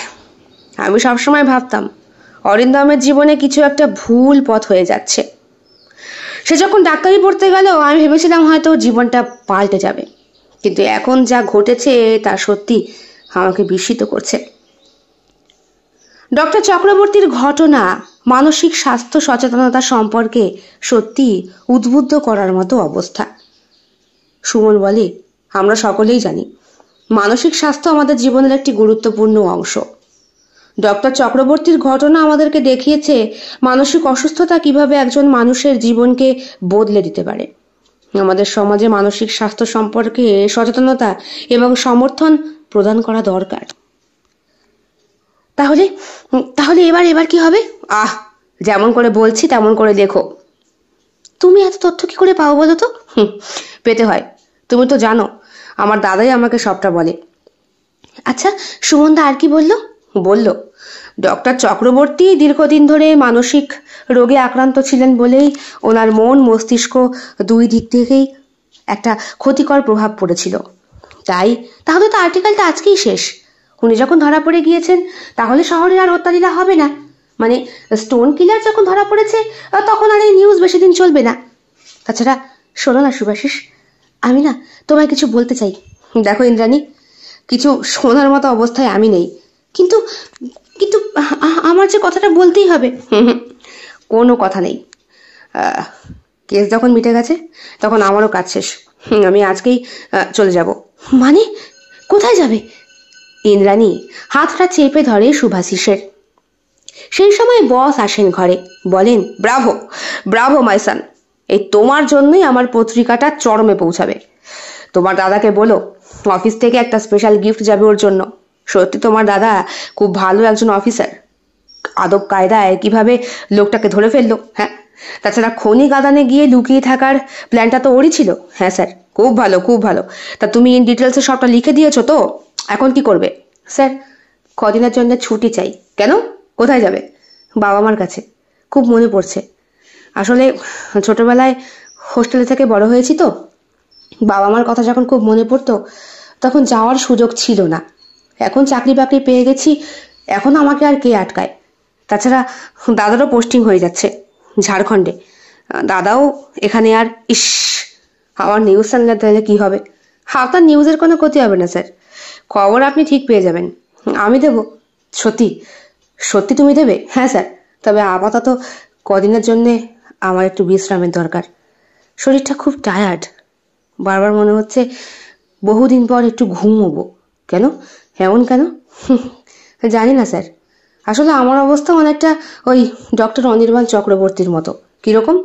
আমি সবসময় ভাবতাম অরিন্দমের জীবনে কিছু একটা ভুল পথ হয়ে যাচ্ছে। সে যখন ডাক্তারি পড়তে গেল, আমি ভেবেছিলাম হয়তো জীবনটা পাল্টে যাবে, কিন্তু এখন যা ঘটেছে তা সত্যি আমাকে বিস্মিত করছে। ডক্টর চক্রবর্তীর ঘটনা মানসিক স্বাস্থ্য সচেতনতা সম্পর্কে সত্যি উদ্বুদ্ধ করার মতো অবস্থা। সুমন বলে, আমরা সকলেই জানি মানসিক স্বাস্থ্য আমাদের জীবনের একটি গুরুত্বপূর্ণ অংশ। ডক্টর চক্রবর্তীর ঘটনা আমাদেরকে দেখিয়েছে মানসিক অসুস্থতা কিভাবে একজন মানুষের জীবনকে বদলে দিতে পারে। আমাদের সমাজে মানসিক স্বাস্থ্য সম্পর্কে সচেতনতা এবং সমর্থন প্রদান করা দরকার। তাহলে তাহলে এবার কি হবে? যেমন করে বলছি তেমন করে দেখো। তুমি এত তথ্য কি করে পাও বলো তো? পেতে হয়, তুমি তো জানো আমার দাদাই আমাকে সবটা বলে। আচ্ছা, সুমনদা আর কি বলল ডক্টর চক্রবর্তী দীর্ঘদিন ধরে মানসিক রোগে আক্রান্ত ছিলেন বলেই ওনার মন মস্তিষ্ক দুই দিক থেকেই একটা ক্ষতিকর প্রভাব পড়েছিল। তাহলে তো আর্টিকেলটা আজকেই শেষ। উনি যখন ধরা পড়ে গিয়েছেন, তাহলে শহরে আর হত্যালীলা হবে না। মানে স্টোন কিলার যখন ধরা পড়েছে, তখন আর এই নিউজ বেশি দিন চলবে না। তাছাড়া শোনো না সুভাষিস, আমি না তোমায় কিছু বলতে চাই। দেখো ইন্দ্রাণী, কিছু শোনার মতো অবস্থায় আমি নেই, কিন্তু কিন্তু আমার যে কথাটা বলতেই হবে। কোনো কথা নেই। কেস যখন মিটে গেছে, তখন আমারও কাজ শেষ। আমি আজকেই চলে যাব। মানে কোথায় যাবে? ইন্দ্রাণী হাতটা চেপে ধরে সুভাষিসের। সেই সময় বস আসেন ঘরে, বলেন, ব্রাভো ব্রাভো মাই সান, এই তোমার জন্যই আমার পত্রিকাটা চরমে পৌঁছাবে। তোমার দাদাকে বলো অফিস থেকে একটা স্পেশাল গিফট যাবে ওর জন্য। সত্যি তোমার দাদা খুব ভালো একজন অফিসার। আদব কায়দায় কিভাবে লোকটাকে ধরে ফেললো। হ্যাঁ, তাছাড়া খনি কাঁদানে গিয়ে লুকিয়ে থাকার প্ল্যানটা তো ওরই ছিল। হ্যাঁ স্যার, খুব ভালো খুব ভালো। তা তুমি ইন ডিটেলসে সবটা লিখে দিয়েছো তো? এখন কি করবে? স্যার, কদিনের জন্য ছুটি চাই। কেন? কোথায় যাবে? বাবা মার কাছে। খুব মনে পড়ছে। আসলে ছোটবেলায় হোস্টেলে থেকে বড় হয়েছি তো, বাবা মার কথা যখন খুব মনে পড়তো তখন যাওয়ার সুযোগ ছিল না। এখন চাকরি বাকরি পেয়ে গেছি, এখন আমাকে আর কে আটকায়? তাছাড়া দাদারও পোস্টিং হয়ে যাচ্ছে ঝাড়খণ্ডে। দাদাও এখানে আর আমার নিউজ চ্যানেলে তাহলে কী হবে? আপনার নিউজের কোনো ক্ষতি হবে না স্যার, খবর আপনি ঠিক পেয়ে যাবেন। আমি দেব? সত্যি? সত্যি তুমি দেবে? হ্যাঁ স্যার, তবে আপাতত কদিনের জন্যে আমার একটু বিশ্রামের দরকার। শরীরটা খুব টায়ার্ড, বারবার মনে হচ্ছে বহুদিন পর একটু ঘুমোবো। কেন এমন কেন? জানি না স্যার, আসলে আমার অবস্থা অনেকটা ওই ডক্টর অনির্বাণ চক্রবর্তীর মতো। কিরকম?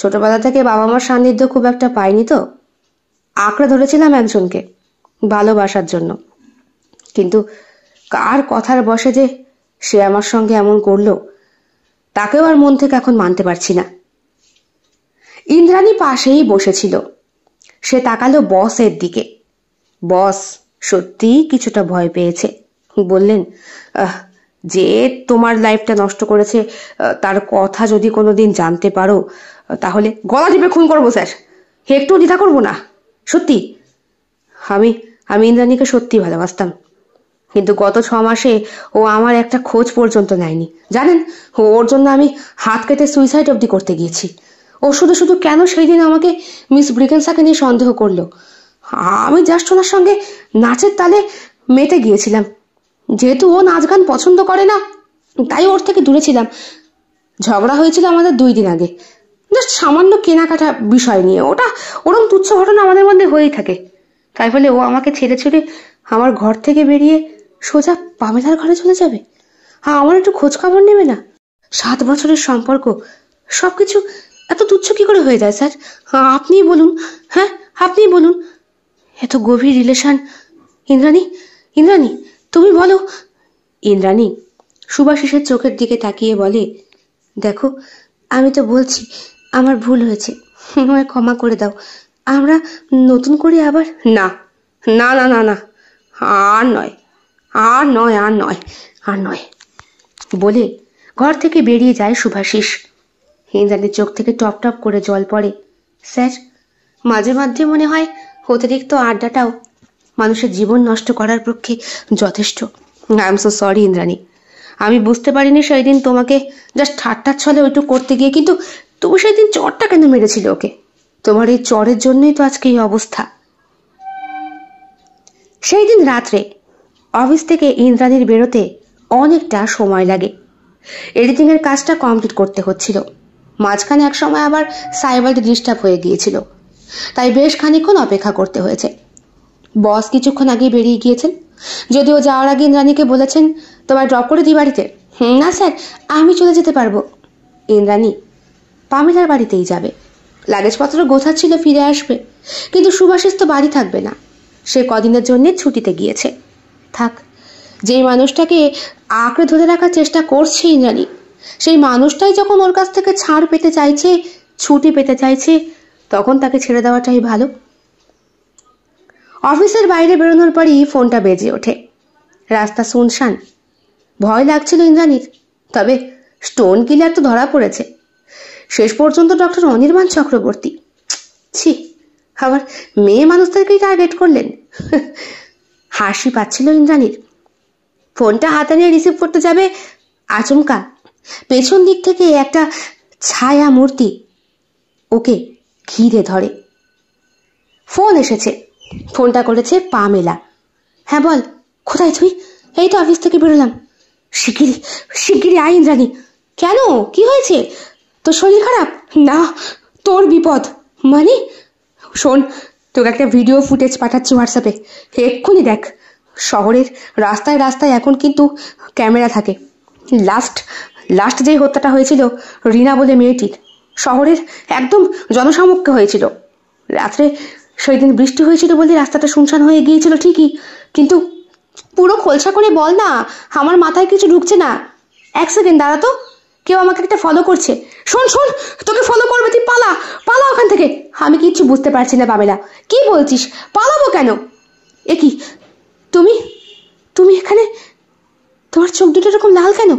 ছোটবেলা থেকে বাবা মার সান্নিধ্য খুব একটা পাইনি তো, আঁকড়ে ধরেছিলাম একজনকে ভালোবাসার জন্য, কিন্তু কার কথার বসে যে সে আমার সঙ্গে এমন করলো তাকেও আর মন থেকে এখন মানতে পারছি না। ইন্দ্রাণী পাশেই বসেছিল। সে তাকালো বসের দিকে। বস সত্যিই কিছুটা ভয় পেয়েছে। বললেন, যে তোমার লাইফটা নষ্ট করেছে তার কথা যদি কোনোদিন জানতে পারো তাহলে গলা টিপে খুন করবো স্যার, একটু দ্বিধা করবো না। সত্যি, আমি আমি ইন্দ্রাণীকে সত্যি ভালোবাসতাম, কিন্তু গত 6 মাসে ও আমার একটা খোঁজ পর্যন্ত নেয়নি। জানেন, ওর জন্য আমি হাত কেটে সুইসাইড অবধি করতে গিয়েছি। ও শুধু শুধু কেন সেই দিন আমাকে মিস ব্রিকেনসাকে নিয়ে সন্দেহ করলো? আমি জাস্ট ওনার সঙ্গে নাচের তালে মেতে গিয়েছিলাম। যেহেতু ও নাচ গান পছন্দ করে না, তাই ওর থেকে দূরে ছিলাম। ঝগড়া হয়েছিল আমাদের 2 দিন আগে, জাস্ট সামান্য কেনাকাটা বিষয় নিয়ে। ওটা ওরকম তুচ্ছ ঘটনা আমাদের মধ্যে হয়েই থাকে। তাই বলে ও আমাকে ছেড়ে ছুড়ে আমার ঘর থেকে বেরিয়ে সোজা পামেলার ঘরে চলে যাবে? আমার একটু খোঁজ খবর নেবে না? 7 বছরের সম্পর্ক, সবকিছু এত তুচ্ছ কি করে হয়ে যায় স্যার? আপনিই বলুন। হ্যাঁ, আপনিই বলুন। এত গভীর রিলেশন। ইন্দ্রাণী, ইন্দ্রাণী, তুমি বলো। ইন্দ্রাণী সুভাষিসের চোখের দিকে তাকিয়ে বলে, দেখো, আমি তো বলছি আমার ভুল হয়েছে, আমায় ক্ষমা করে দাও। আমরা নতুন করে আবার। না না না না না, আর নয়, আর নয়, আর নয়, আর নয় বলে ঘর থেকে বেরিয়ে যায় সুভাষিস। ইন্দ্রাণীর চোখ থেকে টপ টপ করে জল পড়ে। স্যার, মাঝে মাঝে মনে হয় অতিরিক্ত আড্ডাটাও মানুষের জীবন নষ্ট করার পক্ষে যথেষ্ট। I am so sorry Indrani, আমি বুঝতে পারিনি সেই দিন তোমাকে জাস্ট ঠাট্টার ছলে ওইটুকু করতে গিয়ে। কিন্তু তুমি সেই দিন চরটা কেন মেরেছিলে ওকে? তোমার এই চরের জন্যই তো আজকে এই অবস্থা। সেই দিন রাত্রে অফিস থেকে ইন্দ্রাণীর বেরোতে অনেকটা সময় লাগে। এডিটিংয়ের কাজটা কমপ্লিট করতে হচ্ছিল। মাঝখানে এক সময় আবার সাইবারটি ডিস্টার্ব হয়ে গিয়েছিল, তাই বেশ খানিকক্ষণ অপেক্ষা করতে হয়েছে। বস কিছুক্ষণ আগে বেরিয়ে গিয়েছেন, যদিও যাওয়ার আগে ইন্দ্রাণীকে বলেছেন, তোমায় ড্রপ করে দিই বাড়িতে। না স্যার, আমি চলে যেতে পারবো। ইন্দ্রাণী পামেলার বাড়িতেই যাবে, লাগেজপত্র গোছাচ্ছিল, ফিরে আসবে। কিন্তু সুভাষিস তো বাড়ি থাকবে না, সে কদিনের জন্য ছুটিতে গিয়েছে। থাক, যেই মানুষটাকে আঁকড়ে ধরে রাখার চেষ্টা করছে ইন্দ্রাণী, সেই মানুষটাই যখন ওর কাছ থেকে ছাড় পেতে চাইছে, ছুটি পেতে চাইছে, তখন তাকে ছেড়ে দেওয়াটাই ভালো। অফিসের বাইরে বেরোনোর পরই ফোনটা বেজে ওঠে। রাস্তা শুনশান। ভয় লাগছিল ইন্দ্রাণীর, তবে স্টোন কিলার তো ধরা পড়েছে। শেষ পর্যন্ত ডক্টর অনির্বাণ চক্রবর্তী। ছি, আবার মেয়ে মানুষদেরকেই টার্গেট করলেন। হাসি পাচ্ছিল ইন্দ্রাণীর। ফোনটা হাতে নিয়ে রিসিভ করতে যাবে, আচমকা পেছন দিক থেকে একটা ছায়া মূর্তি ওকে ঘিরে ধরে। ফোন এসেছে। ফোনটা করেছে পামেলা। হ্যাঁ বল, কোথায় তুই? এই তো অফিস থেকে বেরোলাম। শিগগিরই শিগগিরই আয় ইন্দ্রাণী। কেন, কি হয়েছে? তোর শরীর খারাপ? না, তোর বিপদ। মানে? শোন, তোকে একটা ভিডিও ফুটেজ পাঠাচ্ছি হোয়াটসঅ্যাপে, এক্ষুনি দেখ। শহরের রাস্তায় রাস্তায় এখন কিন্তু ক্যামেরা থাকে। লাস্ট যে হত্যাটা হয়েছিল রিনা বলে মেয়েটির, শহরের একদম জনসমক্ষে হয়েছিল। রাত্রে সেই দিন বৃষ্টি হয়েছিল বলে রাস্তাটা শুনশান হয়ে গিয়েছিল ঠিকই, কিন্তু পুরো খোলসা করে বল না, আমার মাথায় কিছু ঢুকছে না। 1 সেকেন্ড দাঁড়া তো। কেউ আমাকে একটা ফলো করছে। শোন শোন, তোকে ফলো করবে, তুই পালা পালা ওখান থেকে। আমি কিচ্ছু বুঝতে পারছি না পামেলা, কি বলছিস? পালাবো কেন? এ কি, তুমি তুমি এখানে? তোমার চোখ দুটো এরকম লাল কেন?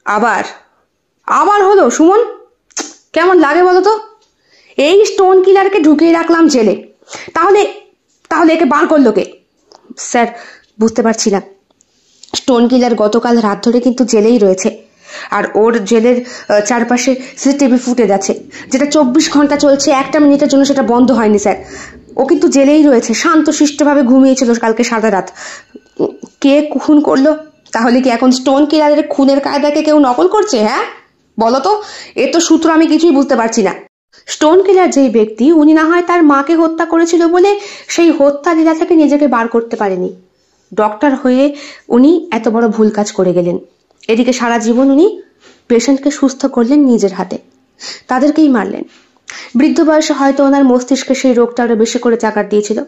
আবার আবার হলো সুমন? কেমন লাগে বলো তো? এই স্টোন কিলারকে ঢুকিয়ে রাখলাম জেলে, তাহলে তাহলে একে বার করলো কে? স্যার, বুঝতে পারছি না। স্টোন কিলার গতকাল রাত ধরে কিন্তু জেলেই রয়েছে, আর ওর জেলের চারপাশে সিসিটিভি ফুটেজ আছে, যেটা 24 ঘন্টা চলছে, একটা মিনিটের জন্য সেটা বন্ধ হয়নি স্যার। ও কিন্তু জেলেই রয়েছে, শান্তশিষ্টভাবে ঘুমিয়েছিল কালকে সারা রাত। কে খুন করলো? তাহলে কি এখন স্টোন কিলারের খুনের কায়দাকে কেউ নকল করছে? হ্যাঁ বলো তো, এ তো সূত্র আমি কিছুই বুঝতে পারছি না। স্টোন কিলার যেই ব্যক্তি, উনি না হয় তার মাকে হত্যা করেছিল বলে সেই হত্যা লীলা থেকে নিজেকে বার করতে পারেনি। ডক্টর হয়ে উনি এত বড় ভুল কাজ করে গেলেন। এদিকে সারা জীবন উনি পেশেন্টকে সুস্থ করলেন নিজের হাতে, তাদেরকেই মারলেন। বৃদ্ধ বয়সে হয়তো ওনার মস্তিষ্কে সেই রোগটা আরো বেশি করে চাকার দিয়েছিল,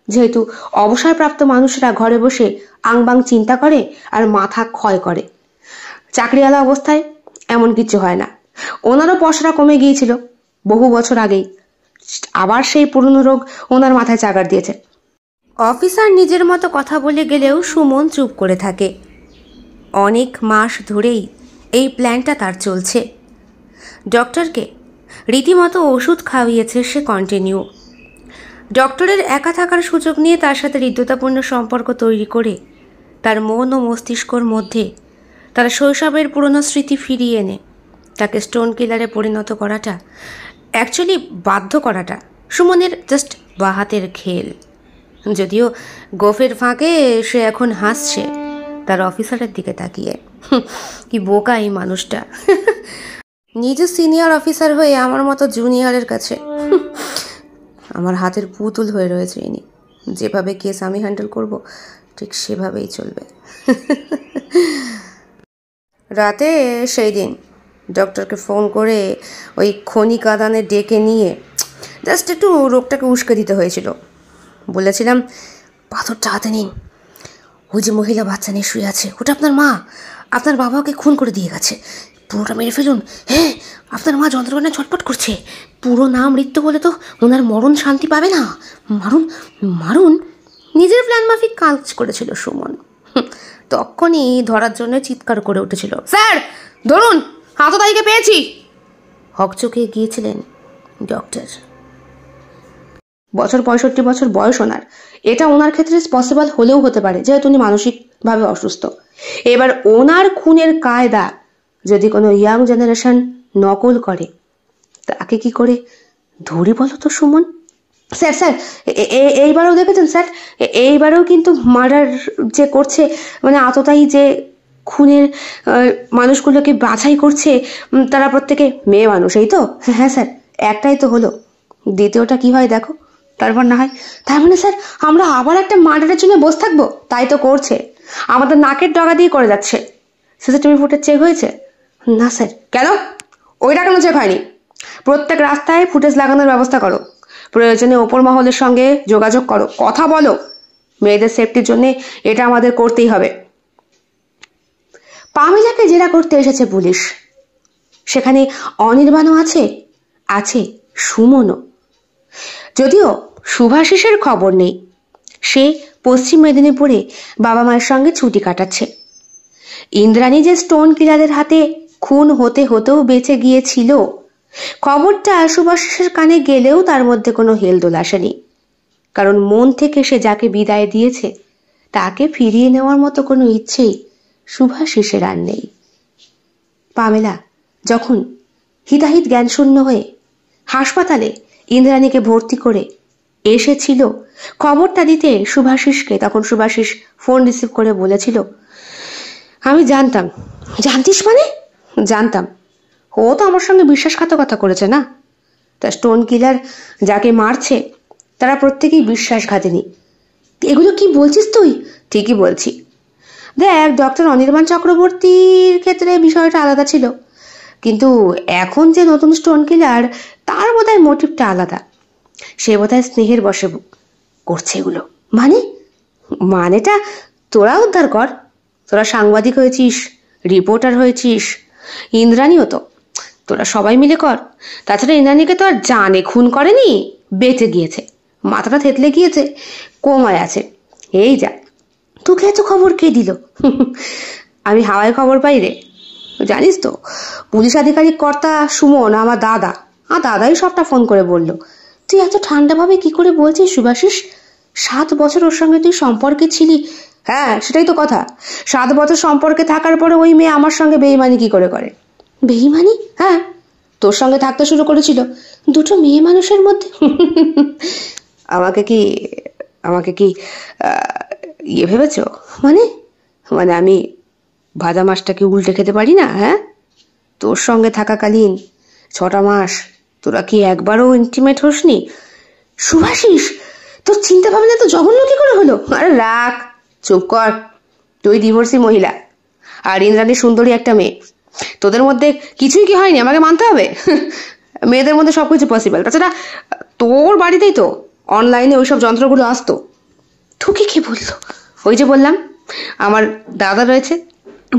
যেহেতু অবসরপ্রাপ্ত মানুষরা ঘরে বসে আংবাং চিন্তা করে আর মাথা ক্ষয় করে। চাকরিওয়ালা অবস্থায় এমন কিছু হয় না। ওনারও পয়সাটা কমে গিয়েছিল বহু বছর আগেই, আবার সেই পুরনো রোগ ওনার মাথায় চাকার দিয়েছে। অফিসার নিজের মতো কথা বলে গেলেও সুমন চুপ করে থাকে। অনেক মাস ধরেই এই প্ল্যানটা তার চলছে। ডক্টরকে রীতিমতো ওষুধ খাওয়িয়েছে সে কন্টিনিউ। ডক্টরের একা থাকার সুযোগ নিয়ে তার সাথে হৃদ্যতাপূর্ণ সম্পর্ক তৈরি করে তার মন ও মস্তিষ্কর মধ্যে তার শৈশবের পুরনো স্মৃতি ফিরিয়ে এনে তাকে স্টোন কিলারে পরিণত করাটা, অ্যাকচুয়ালি বাধ্য করাটা সুমনের জাস্ট বাহাতের খেল। যদিও গোফের ফাঁকে সে এখন হাসছে তার অফিসারের দিকে তাকিয়ে। কি বোকা এই মানুষটা! নিজে সিনিয়র অফিসার হয়ে আমার মতো জুনিয়রের কাছে আমার হাতের পুতুল হয়ে রয়েছে ইনি। যেভাবে কেস আমি হ্যান্ডেল করব ঠিক সেভাবেই চলবে। রাতে সেই দিন ডক্টরকে ফোন করে ওই খনি কাদানে ডেকে নিয়ে জাস্ট একটু রোগটাকে উস্কে দিতে হয়েছিল। বলেছিলাম, পাথরটা হাতে নিন, ওই যে মহিলা বাচ্চা নিয়ে শুয়ে আছে, ওটা আপনার মা। আপনার বাবাকে খুন করে দিয়ে গেছে, পুরোটা মেরে ফেলুন। হ্যাঁ, আপনার মা যন্ত্রণায় ছটপট করছে, পুরো নাম মৃত্যু বলে তো ওনার মরণ শান্তি পাবে না। মারুন মারুন। নিজের প্ল্যান মাফিক কাজ করেছিল সুমন। তখনই ধরার জন্য চিৎকার করে উঠেছিল, স্যার ধরুন, আততায়ীকে পেয়েছি। হকচকে গিয়েছিলেন ডক্টর। বছর 65 বছর বয়স ওনার। এটা ওনার ক্ষেত্রে পসিবল হলেও হতে পারে, যেহেতু উনি মানসিকভাবে অসুস্থ। এবার ওনার খুনের কায়দা যদি কোনো ইয়াং জেনারেশন নকল করে, তাকে কি করে ধরি বলো তো সুমন? স্যার স্যার, এইবারও দেখেছেন স্যার, এইবারেও কিন্তু মার্ডার যে করছে, মানে আততায়ী যে খুনের মানুষগুলোকে বাছাই করছে, তারা প্রত্যেকে মেয়ে মানুষ, এই তো? হ্যাঁ স্যার, একটাই তো হলো, দ্বিতীয়টা কি হয় দেখো, তারপর না হয়। তার মানে স্যার আমরা আবার একটা মার্ডারের জন্য বসে থাকবো? তাই তো করছে, আমাদের নাকের ডগা দিয়ে করে যাচ্ছে। সিসিটিভি ফুটেজ চেক হয়েছে? না স্যার। কেন? ওইটা কেন চেক হয়নি? প্রত্যেক রাস্তায় ফুটেজ লাগানোর ব্যবস্থা করো, প্রয়োজনে ওপর মহলের সঙ্গে যোগাযোগ করো, কথা বলো। মেয়েদের সেফটির জন্য এটা আমাদের করতেই হবে। পামেলাকে জেরা করতে এসেছে পুলিশ, সেখানে অনির্বাণও আছে, আছে সুমনও। যদিও শুভাশিসের খবর নেই, সে পশ্চিম মেদিনীপুরে বাবা মায়ের সঙ্গে ছুটি কাটাচ্ছে। ইন্দ্রাণী যে স্টোন কিলারের হাতে খুন হতে হতেও বেঁচে গিয়েছিল, খবরটা শুভাশিসের কানে গেলেও তার মধ্যে কোনো হেলদোল আসেনি, কারণ মন থেকে সে যাকে বিদায় দিয়েছে তাকে ফিরিয়ে নেওয়ার মতো কোনো ইচ্ছেই শুভাশিসের আর নেই। পামেলা যখন হিতাহিত জ্ঞানশূন্য হয়ে হাসপাতালে ইন্দ্রাণীকে ভর্তি করে এসেছিল খবরটা দিতে শুভাশিসকে, তখন শুভাশিস ফোন রিসিভ করে বলেছিল, আমি জানতাম। জানতিস মানে? জানতাম, ও তো আমার সঙ্গে বিশ্বাসঘাতকতা করেছে না। তা স্টোন কিলার যাকে মারছে তারা প্রত্যেকেই বিশ্বাসঘাতিনী। এগুলো কি বলছিস তুই? ঠিকই বলছি। দেখ, ডক্টর অনির্বাণ চক্রবর্তীর ক্ষেত্রে বিষয়টা আলাদা ছিল, কিন্তু এখন যে নতুন স্টোন কিলার, তার বোধহয় মোটিভটা আলাদা। সে বোধহয় স্নেহের বশে করছে এগুলো। মানেটা তোরা উদ্ধার কর, তোরা সাংবাদিক হয়েছিস, রিপোর্টার হয়েছিস, ইন্দ্রাণীও তো, তোরা সবাই মিলে কর। তাছাড়া ইন্দ্রাণীকে তো আর জানে খুন করেনি, বেঁচে গিয়েছে, মাথাটা থেতলে গিয়েছে, কোমায় আছে। এই যা, তোকে এত খবর কে দিল? আমি হাওয়ায় খবর পাই রে। জানিস তো, পুলিশ আধিকারিক কর্তা সুমন আমার দাদা, আর দাদাই সবটা ফোন করে বলল। তুই এত ঠান্ডাভাবে কি করে বলছিস শুভাশিস? 7 বছর ওর সঙ্গে তুই সম্পর্কে ছিলি। হ্যাঁ, সেটাই তো কথা। 7 বছর সম্পর্কে থাকার পরে ওই মেয়ে আমার সঙ্গে বেইমানি কি করে করে? বেইমানি? হ্যাঁ, তোর সঙ্গে থাকতে শুরু করেছিল। দুটো মেয়ে মানুষের মধ্যে। আমাকে কি আমাকে কি ইয়ে ভেবেছ? মানে মানে আমি ভাজা মাছটাকে উল্টে খেতে পারি না? হ্যাঁ, তোর সঙ্গে থাকাকালীন 6টা মাস তোরা কি একবারও ইন্টিমেট হসনি? শুভাশিস, তোর চিন্তা ভাবনা তো জঘন্য কি করে হলো? আরে রাখ, চুপ কর। তুই ডিভোর্সি মহিলা, আর ইন্দ্রাণী সুন্দরী একটা মেয়ে। তোদের মধ্যে কিছুই কি হয়নি আমাকে মানতে হবে? মেয়েদের মধ্যে সবকিছু পসিবল। তাছাড়া তোর বাড়িতেই তো অনলাইনে ওইসব যন্ত্রগুলো আসতো। তোকে কে বললো? ওই যে বললাম, আমার দাদা রয়েছে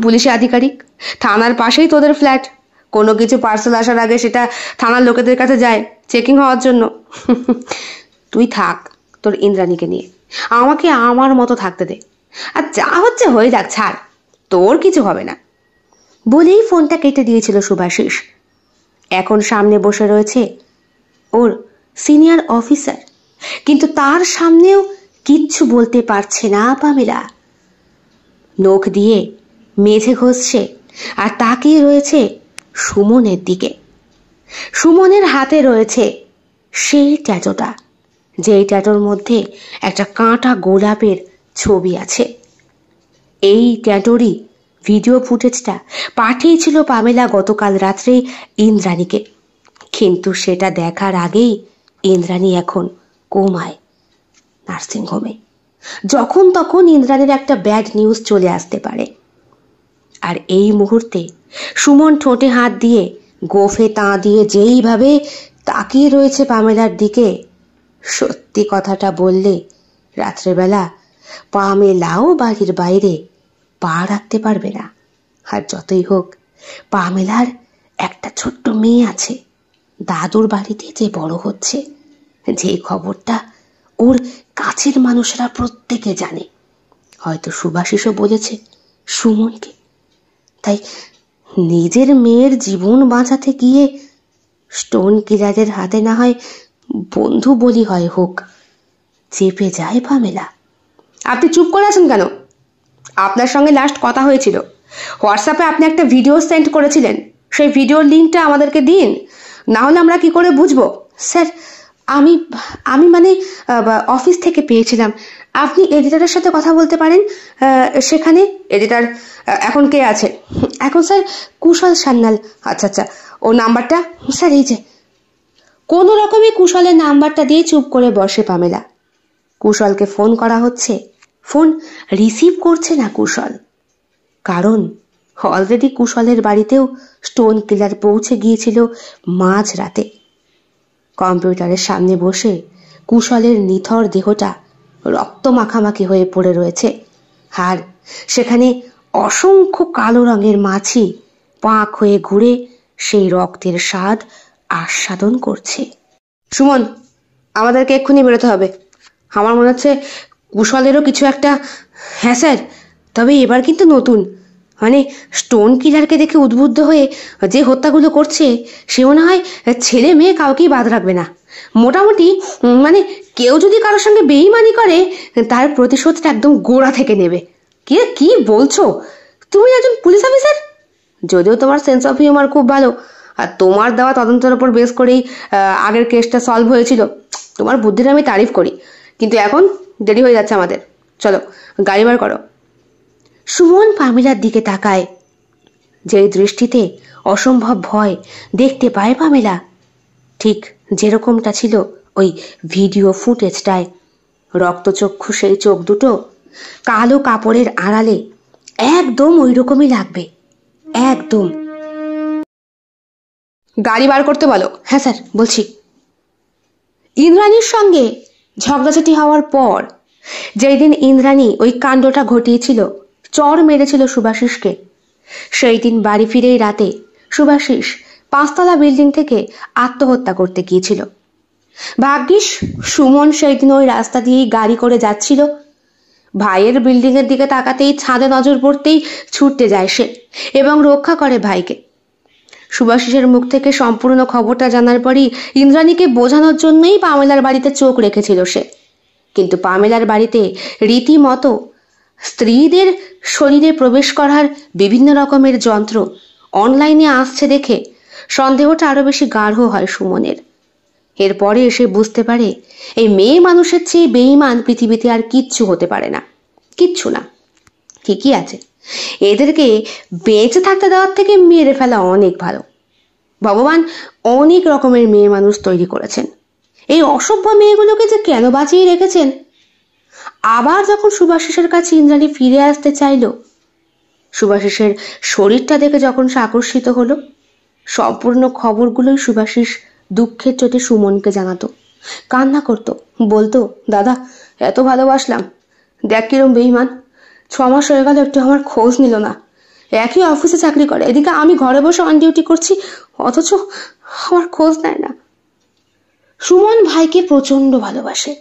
পুলিশে আধিকারিক, থানার পাশেই তোদের ফ্ল্যাট। কোনো কিছু পার্সেল আসার আগে সেটা থানার লোকেদের কাছে যায় চেকিং হওয়ার জন্য। তুই থাক তোর ইন্দ্রাণীকে নিয়ে, আমাকে আমার মতো থাকতে দে। আর যা হচ্ছে হয়ে যাক, ছাড়, তোর কিছু হবে না। বলেই ফোনটা কেটে দিয়েছিল শুভাশিস। এখন সামনে বসে রয়েছে ওর সিনিয়র অফিসার, কিন্তু তার সামনেও কিচ্ছু বলতে পারছে না পামেলা। নখ দিয়ে মেঝে ঘষছে আর তাকিয়ে রয়েছে সুমনের দিকে। সুমনের হাতে রয়েছে সেই ট্যাটুটা, যেই ট্যাটুর মধ্যে একটা কাঁটা গোলাপের ছবি আছে। এই ট্যাটুরই ভিডিও ফুটেজটা পাঠিয়েছিল পামেলা গতকাল রাত্রে ইন্দ্রাণীকে, কিন্তু সেটা দেখার আগেই ইন্দ্রাণী এখন কোমায়, নার্সিংহোমে। যখন তখন ইন্দ্রাণীর একটা ব্যাড নিউজ চলে আসতে পারে। আর এই মুহূর্তে সুমন ঠোঁটে হাত দিয়ে গোফে তাঁ দিয়ে যেইভাবে তাকিয়ে রয়েছে পামেলার দিকে, সত্যি কথাটা বললে রাত্রেবেলা পামেলাও বাড়ির বাইরে পা রাখতে পারবে না। আর যতই হোক, পামেলার একটা ছোট্ট মেয়ে আছে দাদুর বাড়িতে, যে বড় হচ্ছে, যে খবরটা ওর কাছের মানুষরা প্রত্যেকে জানে। হয়তো সুভাশিসও বলেছে সুমনকে। তাই নিজের মেয়ের জীবন বাঁচাতে গিয়ে স্টোন কিলারের হাতে না হয় বন্ধু বলি হয় হোক, চেপে যায় পামেলা। আপনি চুপ করে আছেন কেন? আপনার সঙ্গে লাস্ট কথা হয়েছিল, হোয়াটসঅ্যাপে আপনি একটা ভিডিও সেন্ড করেছিলেন, সেই ভিডিওর লিঙ্কটা আমাদেরকে দিন, না হলে আমরা কি করে বুঝবো? স্যার, আমি আমি মানে অফিস থেকে পেয়েছিলাম। আপনি এডিটরের সাথে কথা বলতে পারেন সেখানে। এডিটর এখন কে আছে? এখন স্যার কুশল সান্যাল। আচ্ছা আচ্ছা, ও নাম্বারটা? স্যার এই যে। কোনো রকমে কুশলের নাম্বারটা দিয়ে চুপ করে বসে পামেলা। কুশলকে ফোন করা হচ্ছে, ফোন রিসিভ করছে না কুশল, কারণ অলরেডি কুশলের বাড়িতেও স্টোন কিলার পৌঁছে গিয়েছিল মাঝ রাতে। কম্পিউটারের সামনে বসে কুশলের নিথর দেহটা রক্ত মাখামাখি হয়ে পড়ে রয়েছে, আর সেখানে অসংখ্য কালো রঙের মাছি পাক হয়ে ঘুরে সেই রক্তের স্বাদ আস্বাদন করছে। সুমন, আমাদেরকে এক্ষুনি বেরোতে হবে। আমার মনে হচ্ছে কুশলেরও কিছু একটা। হ্যাঁ স্যার, তবে এবার কিন্তু নতুন, মানে স্টোন কিলারকে দেখে উদ্বুদ্ধ হয়ে যে হত্যাগুলো করছে, সে মনে হয় ছেলে মেয়ে কাউকেই বাদ রাখবে না। মোটামুটি মানে কেউ যদি কারোর সঙ্গে বেইমানি করে, তার প্রতিশোধটা একদম গোড়া থেকে নেবে। কি বলছো? তুমি একজন পুলিশ অফিসার? যদিও তোমার সেন্স অফ হিউমার খুব ভালো, আর তোমার দেওয়া তদন্তের উপর বেস করেই আগের কেসটা সলভ হয়েছিল, তোমার বুদ্ধির আমি তারিফ করি, কিন্তু এখন দেরি হয়ে যাচ্ছে আমাদের। চলো, গাড়ি বার করো। সুমন পামেলার দিকে তাকায়, যে দৃষ্টিতে অসম্ভব ভয় দেখতে পায় পামেলা, ঠিক যেরকমটা ছিল ওই ভিডিও ফুটেজটায়। রক্তচক্ষু সেই চোখ দুটো কালো কাপড়ের আড়ালে একদম ওই রকমই লাগবে, একদম। গাড়ি বার করতে বলো। হ্যাঁ স্যার, বলছি। ইন্দ্রাণীর সঙ্গে ঝগড়াঝাটি হওয়ার পর যেই দিন ইন্দ্রাণী ওই কাণ্ডটা ঘটিয়েছিল, চড় মেরেছিল সুভাষিসকে, সেই দিন বাড়ি ফিরেই রাতে সুভাষিস 5তলা বিল্ডিং থেকে আত্মহত্যা করতে গিয়েছিল। ভাগ্যিস সুমন সেই দিন ওই রাস্তা দিয়েই গাড়ি করে যাচ্ছিল। ভাইয়ের বিল্ডিং এর দিকে তাকাতেই ছাদে নজর পড়তেই ছুটতে যায় সে এবং রক্ষা করে ভাইকে। সুভাষিসের মুখ থেকে সম্পূর্ণ খবরটা জানার পরই ইন্দ্রাণীকে বোঝানোর জন্যই পামেলার বাড়িতে চোখ রেখেছিল সে। কিন্তু পামেলার বাড়িতে রীতিমতো স্ত্রীদের শরীরে প্রবেশ করার বিভিন্ন রকমের যন্ত্র অনলাইনে আসছে দেখে সন্দেহটা আরো বেশি গাঢ় হয় সুমনের। এরপরে এসে বুঝতে পারে এই মেয়ে মানুষের চেয়ে বেঈমান পৃথিবীতে আর কিচ্ছু হতে পারে না। কিচ্ছু না, ঠিকই আছে, এদেরকে বেঁচে থাকতে দেওয়ার থেকে মেরে ফেলা অনেক ভালো। ভগবান অনেক রকমের মেয়ে মানুষ তৈরি করেছেন, এই অসভ্য মেয়েগুলোকে যে কেন বাঁচিয়ে রেখেছেন। আবার যখন সুভাষিসের কাছে ইন্দ্রাণী ফিরে আসতে চাইল, সুভাষিসের শরীরটা দেখে যখন সে আকর্ষিত হলো, সম্পূর্ণ খবরগুলোই সুভাষিস দুঃখের চোটে সুমনকে জানাতো, কান্না করতো, বলতো, দাদা এত ভালোবাসলাম, দেখ কিরম বেঈমান, 6 মাস হয়ে গেল একটু আমার খোঁজ নিল না। একই অফিসে চাকরি করে, এদিকে আমি ঘরে বসে অন ডিউটি করছি, অথচ আমার খোঁজ নেয় না। সুমন ভাইকে প্রচন্ড ভালোবাসে,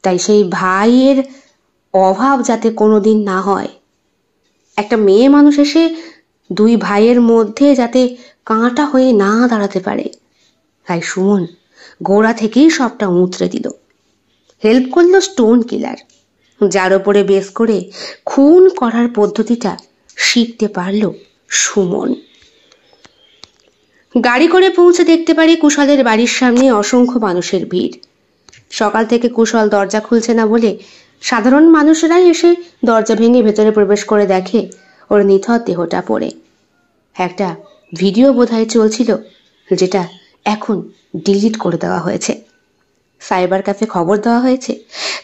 তাই সেই ভাইয়ের অভাব যাতে কোনোদিন না হয়, একটা মেয়ে মানুষ এসে 2 ভাইয়ের মধ্যে যাতে কাঁটা হয়ে না দাঁড়াতে পারে, তাই সুমন গোড়া থেকেই সবটা উতরে দিল। হেল্প করলো স্টোন কিলার, যার ওপরে বেস করে খুন করার পদ্ধতিটা শিখতে পারল সুমন। গাড়ি করে পৌঁছে দেখতে পারে কুশলের বাড়ির সামনে অসংখ্য মানুষের ভিড়। সকাল থেকে কুশল দরজা খুলছে না বলে সাধারণ মানুষেরাই এসে দরজা ভেঙে ভেতরে প্রবেশ করে দেখে ওর নিথর দেহটা পড়ে। একটা ভিডিও বোধহয় চলছিল, যেটা এখন ডিলিট করে দেওয়া হয়েছে। সাইবার ক্যাফে খবর দেওয়া হয়েছে,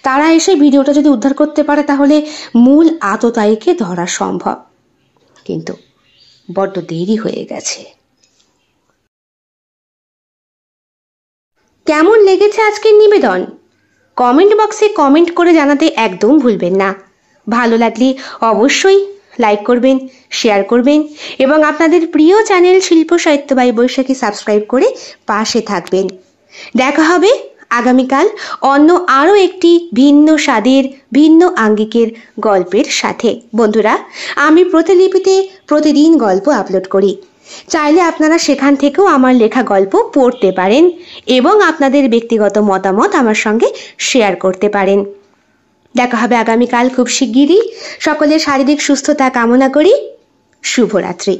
তারা এসে ভিডিওটা যদি উদ্ধার করতে পারে তাহলে মূল আততায়ীকে ধরা সম্ভব, কিন্তু বড্ড দেরি হয়ে গেছে। কেমন লেগেছে আজকের নিবেদন? কমেন্ট বক্সে কমেন্ট করে জানাতে একদম ভুলবেন না। ভালো লাগলে অবশ্যই লাইক করবেন, শেয়ার করবেন এবং আপনাদের প্রিয় চ্যানেল শিল্প সাহিত্য বাই বৈশাখী সাবস্ক্রাইব করে পাশে থাকবেন। দেখা হবে আগামীকাল অন্য আরও একটি ভিন্ন স্বাদের ভিন্ন আঙ্গিকের গল্পের সাথে। বন্ধুরা, আমি প্রতিলিপিতে প্রতিদিন গল্প আপলোড করি, চাইলে আপনারা সেখান থেকেও আমার লেখা গল্প পড়তে পারেন এবং আপনাদের ব্যক্তিগত মতামত আমার সঙ্গে শেয়ার করতে পারেন। দেখা হবে আগামীকাল খুব শিগগিরই। সকলের শারীরিক সুস্থতা কামনা করি। শুভরাত্রি।